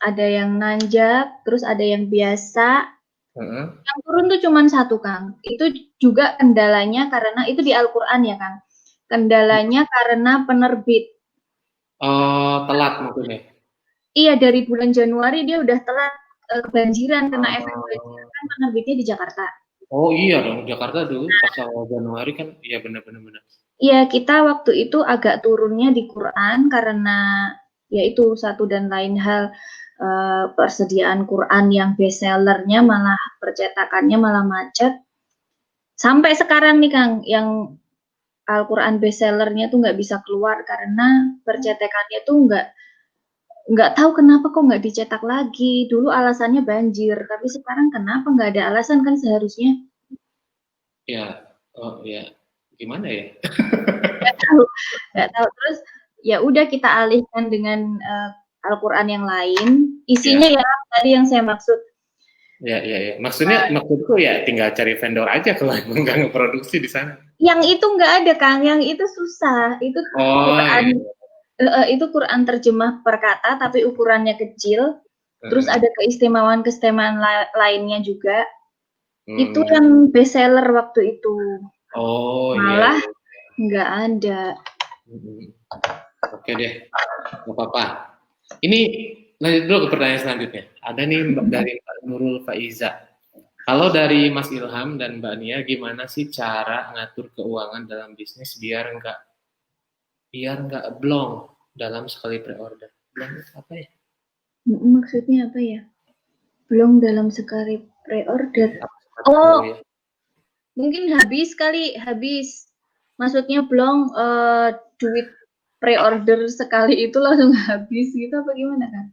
Ada yang nanjak, terus ada yang biasa. Yang turun tuh cuma 1 Kang. Itu juga kendalanya karena itu di Al-Quran ya Kang. Kendalanya karena penerbit. Telat maksudnya? Iya, dari bulan Januari dia udah telat kebanjiran, kena efek banjir kan penerbitnya di Jakarta. Oh iya dong, Jakarta dulu pas awal Januari kan, iya benar. Iya, kita waktu itu agak turunnya di Quran karena ya itu satu dan lain hal persediaan Quran yang bestsellernya malah percetakannya malah macet. Sampai sekarang nih Kang, yang Al-Quran bestsellernya tuh nggak bisa keluar karena percetakannya tuh nggak tahu kenapa kok nggak dicetak lagi. Dulu alasannya banjir, tapi sekarang kenapa nggak ada alasan kan seharusnya? Ya, gimana ya? Nggak tahu. Terus ya udah kita alihkan dengan Al-Quran yang lain. Isinya ya tadi yang saya maksud. Ya. Maksudku ya tinggal cari vendor aja kalau emang nggak ngeproduksi di sana. Yang itu nggak ada Kang, yang itu susah. Itu Quran. Itu Quran terjemah per kata tapi ukurannya kecil. Terus ada keistimewaan lainnya juga. Itu yang bestseller waktu itu. Malah nggak ada. Oke deh, nggak apa-apa. Ini lanjut dulu ke pertanyaan selanjutnya. Ada nih dari Mbak Nurul Faiza. Kalau dari Mas Ilham dan Mbak Nia, gimana sih cara ngatur keuangan dalam bisnis biar nggak blong dalam sekali pre-order? Blong apa ya? Maksudnya apa ya? Blong dalam sekali pre-order. Oh, mungkin habis. Maksudnya blong duit pre-order sekali itu langsung habis gitu apa gimana kan?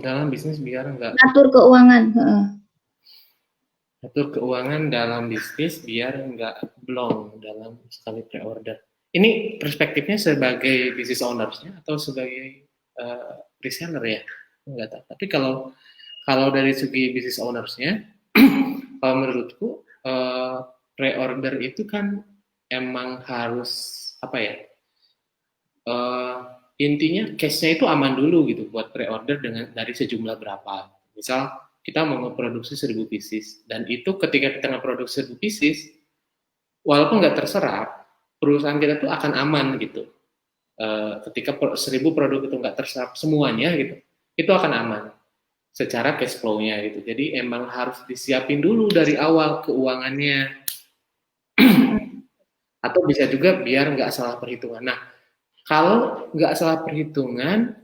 Dalam bisnis biar nggak atur keuangan. Atur keuangan dalam bisnis biar nggak blong dalam sekali pre-order. Ini perspektifnya sebagai business owner-nya atau sebagai reseller ya? Nggak tahu. Tapi kalau dari segi business owner-nya, kalau menurutku pre-order itu kan emang harus apa ya? Intinya case-nya itu aman dulu gitu buat pre-order dari sejumlah berapa. Misal kita mau ngeproduksi 1000 pieces dan itu ketika kita ngeproduksi 1000 pieces walaupun nggak terserap perusahaan kita tuh akan aman gitu. Ketika 1000 produk itu nggak terserap semuanya gitu, itu akan aman secara cash flow-nya gitu. Jadi emang harus disiapin dulu dari awal keuangannya. Atau bisa juga biar nggak salah perhitungan. Nah, kalau nggak salah perhitungan,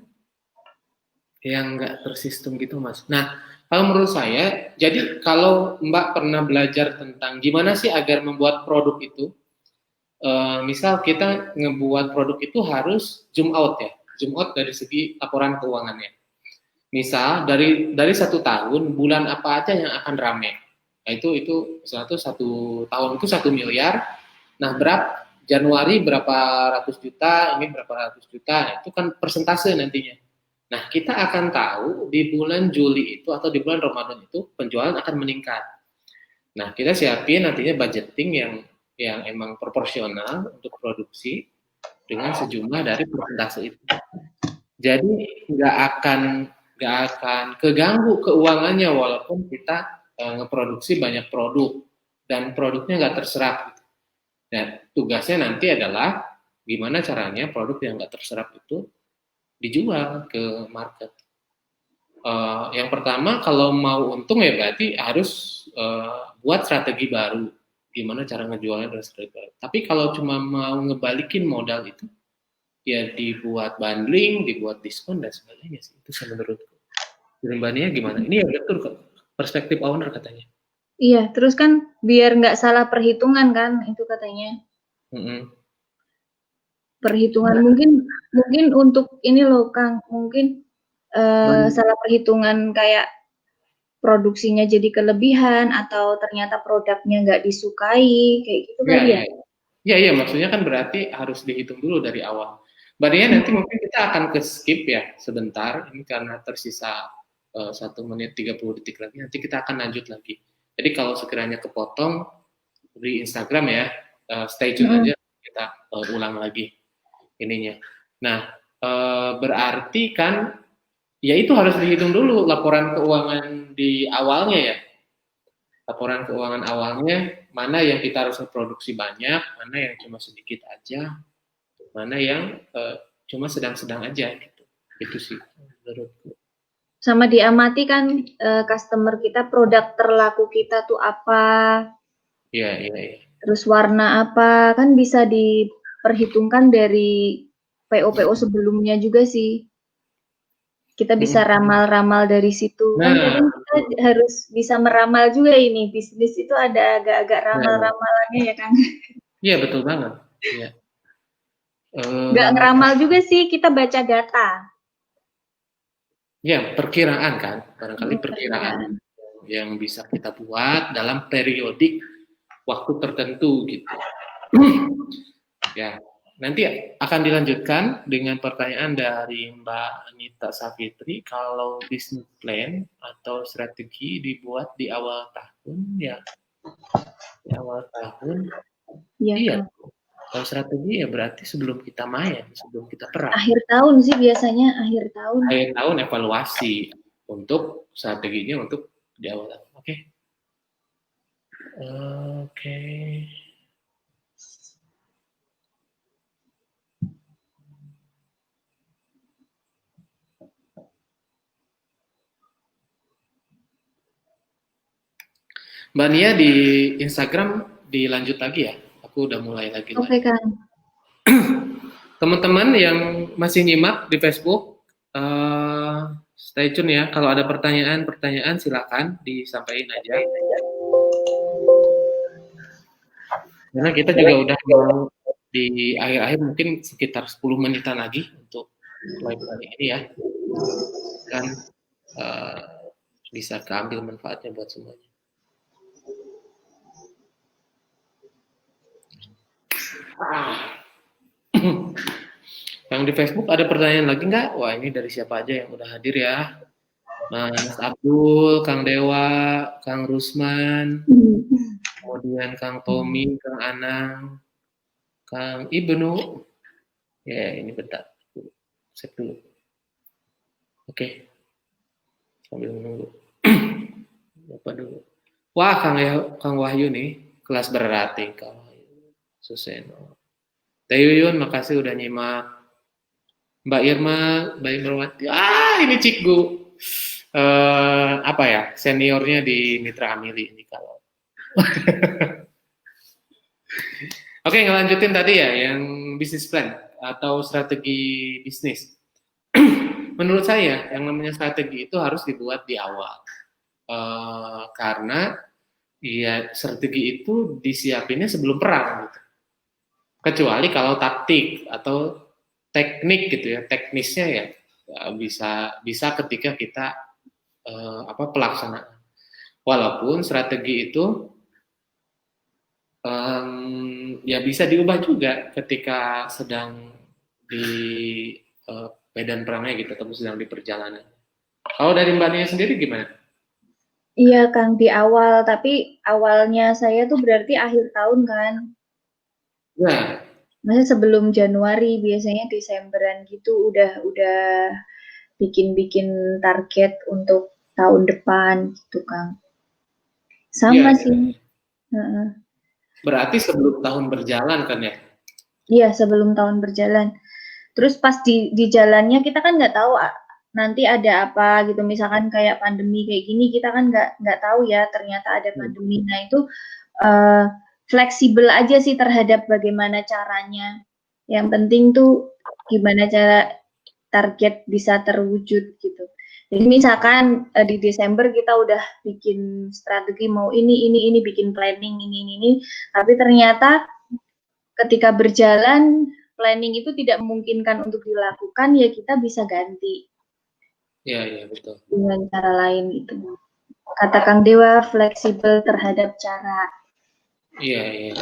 yang nggak tersistem gitu, Mas. Nah, kalau menurut saya, jadi kalau Mbak pernah belajar tentang gimana sih agar membuat produk itu, misal kita ngebuat produk itu harus zoom out ya, zoom out dari segi laporan keuangannya. Misal dari 1 tahun bulan apa aja yang akan rame. Nah, itu satu tahun itu 1 miliar. Nah, Januari berapa ratus juta, ini berapa ratus juta. Nah, itu kan persentase nantinya. Nah, kita akan tahu di bulan Juli itu atau di bulan Ramadan itu penjualan akan meningkat. Nah, kita siapin nantinya budgeting yang emang proporsional untuk produksi dengan sejumlah dari persentase itu. Jadi nggak akan keganggu keuangannya walaupun kita ngeproduksi banyak produk dan produknya nggak terserap. Gitu. Dan tugasnya nanti adalah gimana caranya produk yang nggak terserap itu dijual ke market. Yang pertama kalau mau untung ya berarti harus buat strategi baru. Gimana cara ngejualnya dari strategi baru. Tapi kalau cuma mau ngebalikin modal itu, ya dibuat bundling, dibuat diskon dan sebagainya sih. Itu menurutku. Mbaknya gimana? Ini ya betul kok. Perspektif owner katanya. Iya, terus kan biar nggak salah perhitungan kan, itu katanya. Perhitungan mungkin untuk ini loh Kang, mungkin salah perhitungan kayak produksinya jadi kelebihan atau ternyata produknya nggak disukai kayak gitu kali ya? Iya, maksudnya kan berarti harus dihitung dulu dari awal. Mbak Nia nanti mungkin kita akan ke skip ya sebentar, ini karena tersisa 1 menit 30 detik lagi, nanti kita akan lanjut lagi. Jadi kalau sekiranya kepotong di Instagram ya, stay tune aja, kita ulang lagi ininya. Nah, berarti kan ya itu harus dihitung dulu laporan keuangan di awalnya ya. Laporan keuangan awalnya, mana yang kita harus produksi banyak, mana yang cuma sedikit aja, mana yang cuma sedang-sedang aja gitu. Itu sih menurutku. Sama diamati kan customer kita, produk terlaku kita tuh apa. Iya. Terus warna apa, kan bisa diperhitungkan dari PO-PO sebelumnya juga sih. Kita bisa ramal-ramal dari situ. Kan kadang kita harus bisa meramal juga ini. Bisnis itu ada agak-agak ramal-ramalannya ya Kang. Iya, betul banget. Iya. Nggak ngeramal juga sih, kita baca data. Ya, perkiraan kan. Barangkali perkiraan yang bisa kita buat dalam periodik waktu tertentu gitu. Ya, nanti akan dilanjutkan dengan pertanyaan dari Mbak Anita Safitri. Kalau bisnis plan atau strategi dibuat di awal tahun, ya di awal tahun, iya. Kalau strategi ya berarti sebelum kita main, sebelum kita perang. Akhir tahun sih biasanya, akhir tahun. Akhir tahun evaluasi untuk strateginya untuk di awal tahun. Oke. Mbak Nia di Instagram dilanjut lagi ya? Aku udah mulai lagi. Oke, Kang. Teman-teman yang masih nyimak di Facebook, stay tune ya. Kalau ada pertanyaan silakan disampaikan aja. Karena kita juga udah mau di akhir-akhir mungkin sekitar 10 menitan lagi untuk live kali ini ya. Kan bisa keambil manfaatnya buat semuanya. Yang di Facebook ada pertanyaan lagi nggak? Wah, ini dari siapa aja yang udah hadir ya? Mas Abdul, Kang Dewa, Kang Rusman, kemudian Kang Tommy, Kang Anang, Kang Ibnu. Ya, ini bentar. Save dulu. Oke. Sambil menunggu. Apa dulu? Wah, Kang Wahyu nih, kelas berat nih Kang Wahyu. Suseno. Teh Yuyun, makasih udah nyimak. Mbak Irma, Mbak Irmawati. Ini Cikgu. Apa ya? Seniornya di Mitra Amili ini kalau. Oke, ngelanjutin tadi ya, yang bisnis plan atau strategi bisnis. Menurut saya, yang namanya strategi itu harus dibuat di awal. Karena ya strategi itu disiapinnya sebelum perang. Gitu. Kecuali kalau taktik atau teknik gitu ya, teknisnya ya bisa ketika kita pelaksanaan. Walaupun strategi itu ya bisa diubah juga ketika sedang di medan perangnya gitu, atau sedang di perjalanan. Kalau dari Mbak Nia sendiri gimana? Iya Kang, di awal, tapi awalnya saya tuh berarti akhir tahun kan? Ya. Maksudnya sebelum Januari, biasanya Desemberan gitu udah bikin target untuk tahun depan gitu Kang. Sama sih. Ya. Berarti sebelum tahun berjalan kan ya? Iya, sebelum tahun berjalan. Terus pas di jalannya kita kan nggak tahu nanti ada apa gitu. Misalkan kayak pandemi kayak gini, kita kan nggak tahu ya ternyata ada pandemi. Nah itu fleksibel aja sih terhadap bagaimana caranya. Yang penting tuh gimana cara target bisa terwujud gitu. Jadi misalkan di Desember kita udah bikin strategi mau ini, bikin planning ini, tapi ternyata ketika berjalan planning itu tidak memungkinkan untuk dilakukan, ya kita bisa ganti. Iya, betul. Dengan cara lain itu. Kata Kang Dewa, fleksibel terhadap cara. Iya.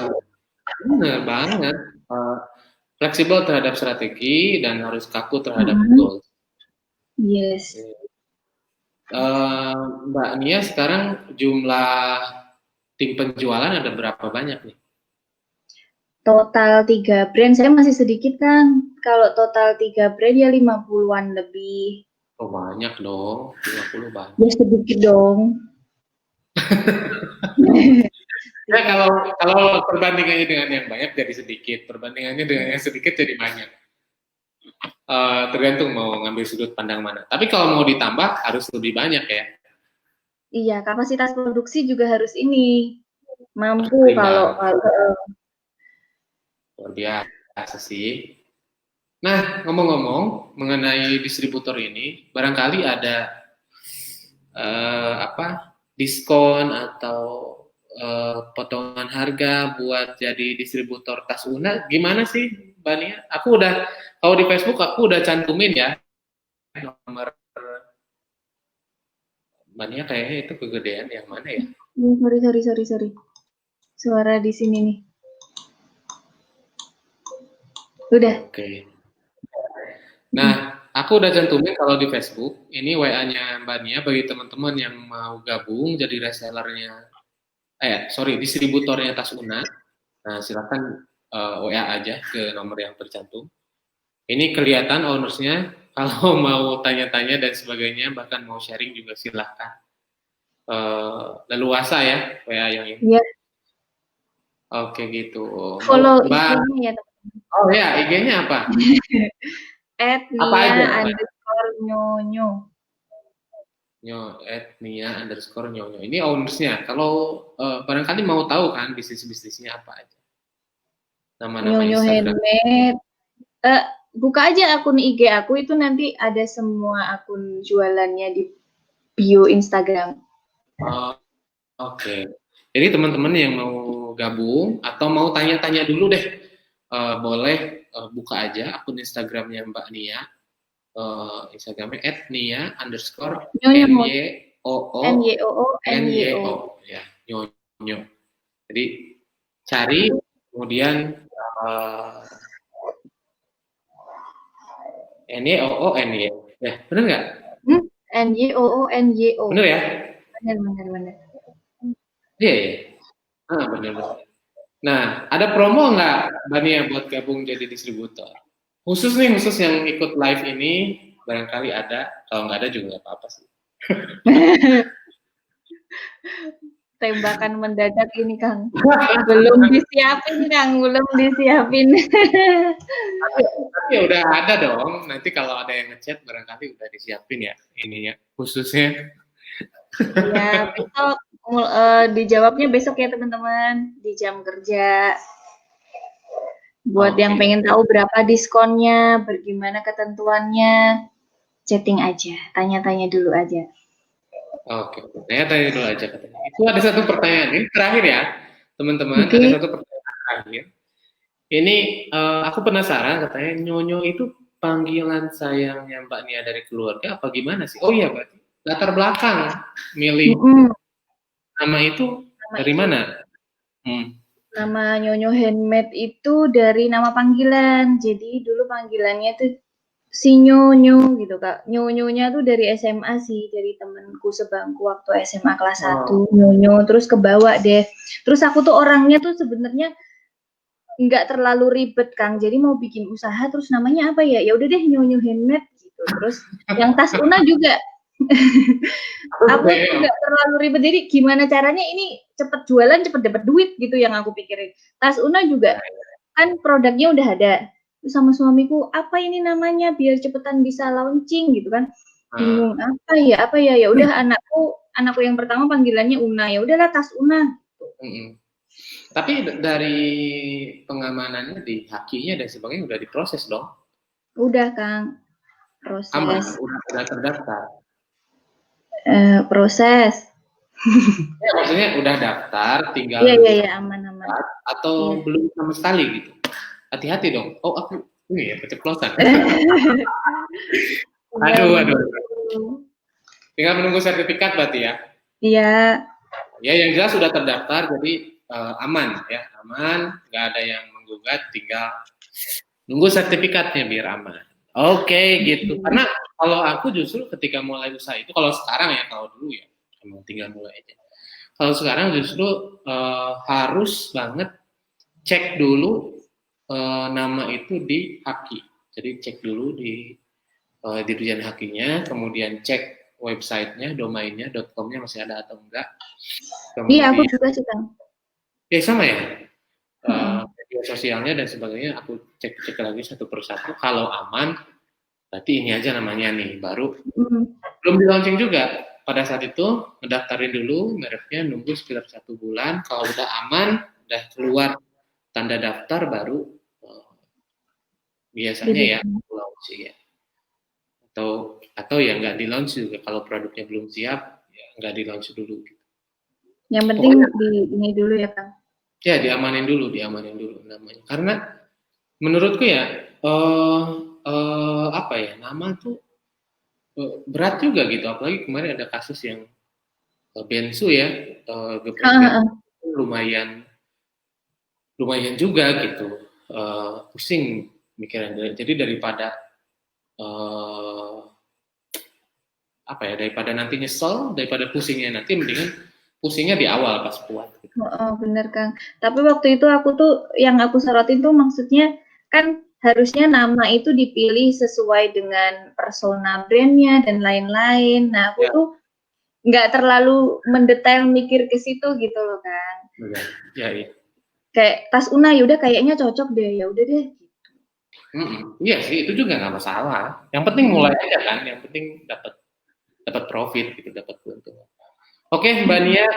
Benar banget. Fleksibel terhadap strategi dan harus kaku terhadap goal. Yes. Mbak Nia, sekarang jumlah tim penjualan ada berapa banyak nih? Total 3 brand, saya masih sedikit kan. Kalau total 3 brand ya 50-an lebih. Oh banyak dong, 50 banyak. Ya sedikit dong. Ya kalau perbandingannya dengan yang banyak jadi sedikit, perbandingannya dengan yang sedikit jadi banyak. Tergantung mau ngambil sudut pandang mana. Tapi kalau mau ditambah harus lebih banyak ya. Iya, kapasitas produksi juga harus ini mampu kalau luar biasa sih. Nah, ngomong-ngomong mengenai distributor ini, barangkali ada diskon atau potongan harga buat jadi distributor tas Una. Gimana sih, Mbak Nia? Kalau di Facebook aku udah cantumin ya nomor Mbak Nia, kayaknya itu kegedean yang mana ya? Sorry. Suara di sini nih. Udah. Oke. Nah, aku udah cantumin kalau di Facebook, ini WA-nya Mbak Nia bagi teman-teman yang mau gabung jadi resellernya, distributornya tas Una. Nah, silakan WA aja ke nomor yang tercantum. Ini kelihatan ownersnya, kalau mau tanya-tanya dan sebagainya, bahkan mau sharing juga silahkan. Leluasa ya, WA yang ini. Iya. Oke gitu. Follow IG-nya ya, teman-teman. Oh ya, IG-nya apa? @nia_nyonyo. @nia_nyonyo. Ini ownersnya. Kalau barangkali mau tahu kan bisnis-bisnisnya apa aja. Nama-nama Nyonyo Instagram. Handmade. Buka aja akun IG aku, itu nanti ada semua akun jualannya di bio Instagram. Oke. Jadi teman-teman yang mau gabung atau mau tanya-tanya dulu deh, boleh buka aja akun Instagramnya Mbak Nia. Instagramnya @nia_nyoo_nyo. Ya, nyonyo. Jadi cari, kemudian NYOONY. Ya, benar nggak? NYOONYO. Benar ya? Benar. Iya. Benar. Nah, ada promo nggak, Mbak Nia, buat gabung jadi distributor? Khusus yang ikut live ini, barangkali ada. Kalau nggak ada juga nggak apa-apa sih. tembakan mendadak ini Kang. Belum disiapin Kang, belum disiapin. Tapi udah ada dong. Nanti kalau ada yang ngechat barangkali udah disiapin ya ininya khususnya. Ya, besok dijawabnya besok ya teman-teman di jam kerja. Buat yang pengen tahu berapa diskonnya, bagaimana ketentuannya, chatting aja, tanya-tanya dulu aja. Oke, tanya dulu aja katanya. Itu ada satu pertanyaan ini terakhir ya, teman-teman. Ada satu pertanyaan terakhir. Ini aku penasaran katanya Nyonyo itu panggilan sayangnya Mbak Nia dari keluarga apa gimana sih? Oh iya, berarti latar belakang milih nama itu dari mana? Nama Nyonyo Handmade itu dari nama panggilan. Jadi dulu panggilannya tuh si Nyonyo gitu Kak. Nyonyonya tuh dari SMA sih, dari temenku sebangku waktu SMA kelas 1, Nyonyo, terus kebawa deh. Terus aku tuh orangnya tuh sebenarnya nggak terlalu ribet Kang. Jadi mau bikin usaha terus namanya apa ya? Ya udah deh Nyonyo Handmade gitu. Terus yang tas Una juga aku tuh nggak terlalu ribet. Jadi gimana caranya ini cepet jualan, cepet dapat duit gitu yang aku pikirin. Tas Una juga kan produknya udah ada. Terus sama suamiku, apa ini namanya biar cepetan bisa launching gitu kan. Bingung apa ya? Ya udah anakku yang pertama panggilannya Una. Ya udahlah Tas Una. Tapi dari pengamanannya di hakinya dan sebagainya udah diproses dong? Udah Kang, proses. Aman, udah terdaftar. Proses. Ya, maksudnya udah daftar, tinggal aman. Atau belum sama sekali gitu. Hati-hati dong. Oh, aku ini ya keceplosan. Aduh. Tinggal menunggu sertifikat berarti ya? Iya. Ya, yang jelas sudah terdaftar, jadi aman ya, aman, nggak ada yang menggugat, tinggal nunggu sertifikatnya biar aman. Oke, gitu. Karena kalau aku justru ketika mulai usaha itu, kalau sekarang ya, kalau dulu ya, emang tinggal mulai aja. Kalau sekarang justru harus banget cek dulu nama itu di Haki. Jadi cek dulu di Dirjen Hakinya, kemudian cek websitenya, domainnya, .com-nya masih ada atau enggak. Iya, aku juga sih Kang. Sama ya. Media sosialnya dan sebagainya aku cek lagi satu persatu. Kalau aman, berarti ini aja namanya nih. Baru belum di launching juga. Pada saat itu ngedaftarin dulu mereknya, nunggu sekitar 1 bulan. Kalau udah aman, udah keluar tanda daftar, baru biasanya ya launching ya. Atau ya nggak di launch juga. Kalau produknya belum siap, ya nggak di launch dulu. Gitu. Yang penting ini dulu ya Kang. Ya diamanin dulu namanya. Karena menurutku ya apa ya, nama tuh berat juga gitu. Apalagi kemarin ada kasus yang Bensu ya, lumayan juga gitu. Pusing mikiran. Jadi daripada daripada nanti nyesel, daripada pusingnya nanti, mendingan pusingnya di awal pas kuat. Gitu. Bener Kang. Tapi waktu itu aku tuh yang aku sorotin tuh maksudnya kan harusnya nama itu dipilih sesuai dengan persona brandnya dan lain-lain. Nah aku tuh nggak terlalu mendetail mikir ke situ gitu loh Kang. Iya. Kayak tas Una ya udah kayaknya cocok deh, ya udah deh. Iya sih, itu juga nggak masalah. Yang penting mulai aja kan, yang penting dapat profit gitu, dapat keuntungan. Oke, Mbak Nia,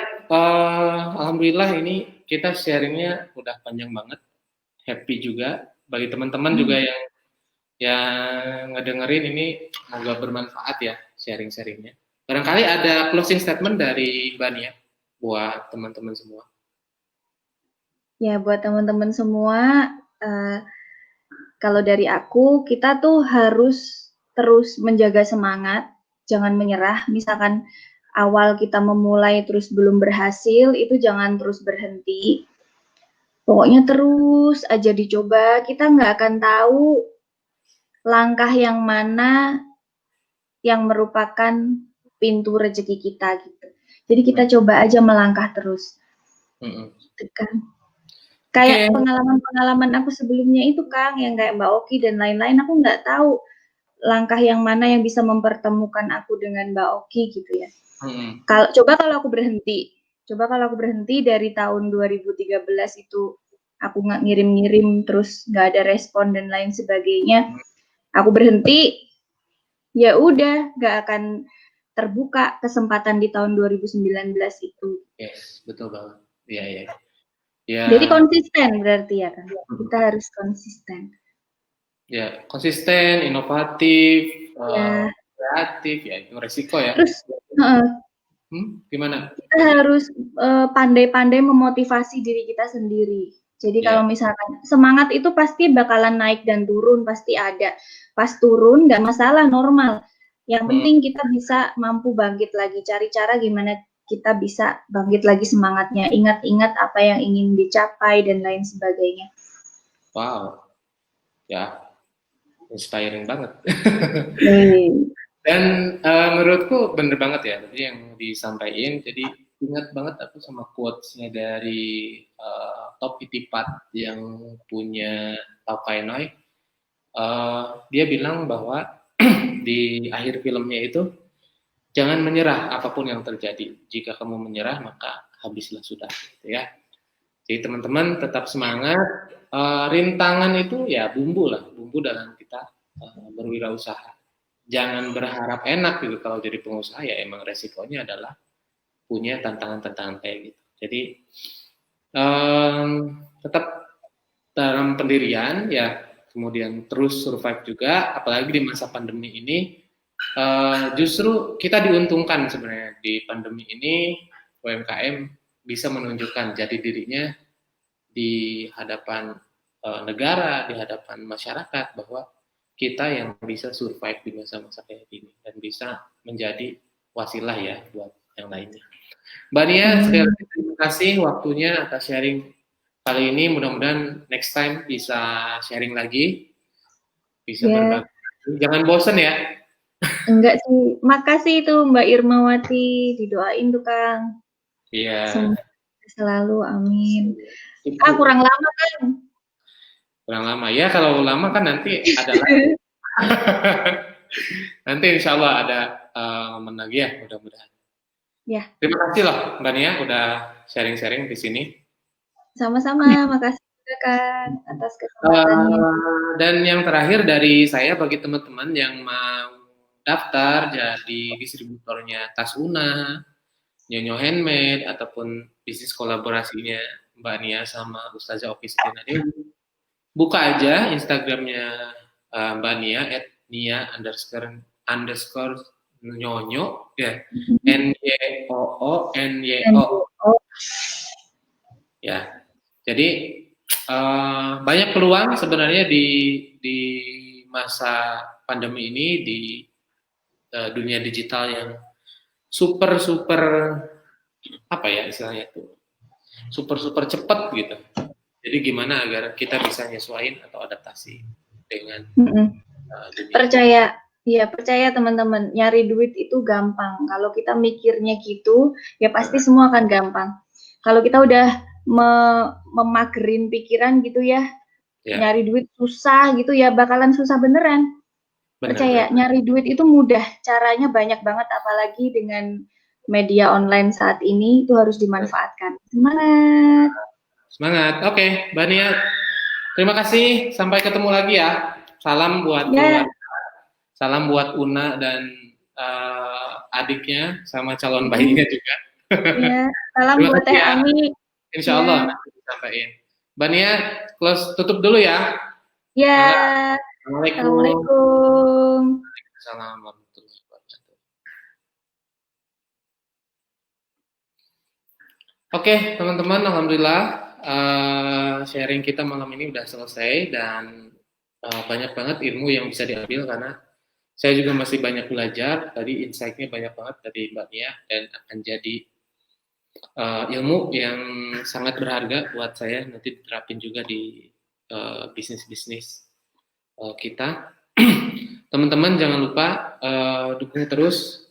alhamdulillah ini kita sharingnya udah panjang banget, happy juga. Bagi teman-teman juga yang ngedengerin ini, semoga bermanfaat ya sharing-sharingnya. Barangkali ada closing statement dari Mbak Nia buat teman-teman semua. Ya, buat teman-teman semua, kalau dari aku, kita tuh harus terus menjaga semangat, jangan menyerah. Misalkan awal kita memulai terus belum berhasil, itu jangan terus berhenti. Pokoknya terus aja dicoba, kita nggak akan tahu langkah yang mana yang merupakan pintu rezeki kita gitu. Jadi kita coba aja melangkah terus. Gitu kan. Kayak pengalaman-pengalaman aku sebelumnya itu Kang, yang kayak Mbak Oki dan lain-lain, aku nggak tahu langkah yang mana yang bisa mempertemukan aku dengan Mbak Oki gitu ya. Kalau aku berhenti, Coba kalau aku berhenti dari tahun 2013 itu aku nggak ngirim-ngirim terus nggak ada respon dan lain sebagainya, aku berhenti, ya udah nggak akan terbuka kesempatan di tahun 2019 itu. Yes, betul banget. Iya, iya. Ya. Jadi konsisten berarti ya kan? Kita harus konsisten. Ya, konsisten, inovatif, Ya. kreatif, ya itu resiko ya. Terus gimana? Kita harus pandai-pandai memotivasi diri kita sendiri. Jadi kalau misalkan semangat itu pasti bakalan naik dan turun, pasti ada. Pas turun nggak masalah, normal. Yang penting kita bisa mampu bangkit lagi, cari cara gimana kita bisa bangkit lagi semangatnya, ingat-ingat apa yang ingin dicapai dan lain sebagainya. Wow, ya, inspiring banget. Dan menurutku bener banget ya tadi yang disampaikan. Jadi ingat banget aku sama quotes-nya dari Top Itipat yang punya Taukainoi. Dia bilang bahwa di akhir filmnya itu, jangan menyerah apapun yang terjadi. Jika kamu menyerah maka habislah sudah, gitu ya. Jadi teman-teman tetap semangat. Rintangan itu ya bumbu dalam kita berwirausaha. Jangan berharap enak gitu kalau jadi pengusaha, ya emang resikonya adalah punya tantangan-tantangan kayak gitu. Jadi tetap dalam pendirian ya, kemudian terus survive juga, apalagi di masa pandemi ini. Justru kita diuntungkan sebenarnya di pandemi ini. UMKM bisa menunjukkan jati dirinya di hadapan negara, di hadapan masyarakat, bahwa kita yang bisa survive di masa-masa kayak gini dan bisa menjadi wasilah ya buat yang lainnya. Mbak Nia, sekali lagi terima kasih waktunya atas sharing kali ini. Mudah-mudahan next time bisa sharing lagi, bisa berbagi. Jangan bosan ya. Enggak sih, makasih itu Mbak Irmawati, didoain tuh Kang. Iya. Semoga selalu, amin. Kurang lama kan? Kurang lama ya, kalau lama kan nanti ada lagi. Nanti insya Allah ada momen lagi ya, mudah-mudahan. Ya. Terima kasih loh Mbak Nia udah sharing-sharing di sini. Sama-sama, makasih juga Kang atas kesempatannya. Dan yang terakhir dari saya, bagi teman-teman yang mau daftar jadi distributornya tas Una, Nyonyo Handmade, ataupun bisnis kolaborasinya Mbak Nia sama Ustazah Oki Setiana Dewi, buka aja Instagramnya Mbak Nia, @nia__nyonyo ya, NYOO ya. Jadi banyak peluang sebenarnya di masa pandemi ini, di dunia digital yang super apa ya istilahnya itu, super cepat gitu. Jadi gimana agar kita bisa nyesuaiin atau adaptasi dengan dunia. Percaya teman-teman, nyari duit itu gampang. Kalau kita mikirnya gitu, ya pasti semua akan gampang. Kalau kita udah memagerin pikiran gitu ya, nyari duit susah gitu ya, bakalan susah beneran. Percaya, nyari duit itu mudah, caranya banyak banget, apalagi dengan media online saat ini, itu harus dimanfaatkan. Semangat! Semangat. Oke, Mbak Nia, terima kasih. Sampai ketemu lagi ya. Salam buat keluarga. Salam buat Una dan adiknya sama calon bayinya juga. Ya, salam buat Teh Ami. Insya Allah nanti disampaikan. Mbak Nia, close, tutup dulu ya. Ya. Assalamualaikum. Assalamualaikum warahmatullahi wabarakatuh. Oke, teman-teman, alhamdulillah sharing kita malam ini udah selesai, dan banyak banget ilmu yang bisa diambil, karena saya juga masih banyak belajar. Tadi insight-nya banyak banget dari Mbak Nia, dan akan jadi ilmu yang sangat berharga buat saya nanti diterapin juga di bisnis-bisnis kita. Teman-teman jangan lupa dukung terus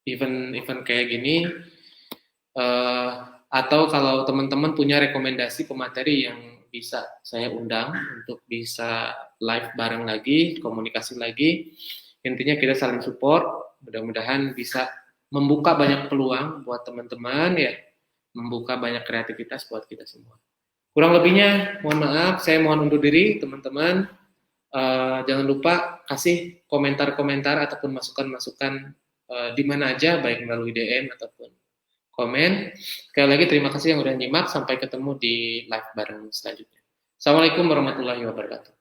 event kayak gini, atau kalau teman-teman punya rekomendasi pemateri yang bisa saya undang untuk bisa live bareng lagi, komunikasi lagi. Intinya kita saling support, mudah-mudahan bisa membuka banyak peluang buat teman-teman ya, membuka banyak kreativitas buat kita semua. Kurang lebihnya, mohon maaf, saya mohon undur diri teman-teman. Jangan lupa kasih komentar-komentar ataupun masukan-masukan di mana aja, baik melalui DM ataupun komen. Sekali lagi terima kasih yang udah nyimak. Sampai ketemu di live bareng selanjutnya. Assalamualaikum warahmatullahi wabarakatuh.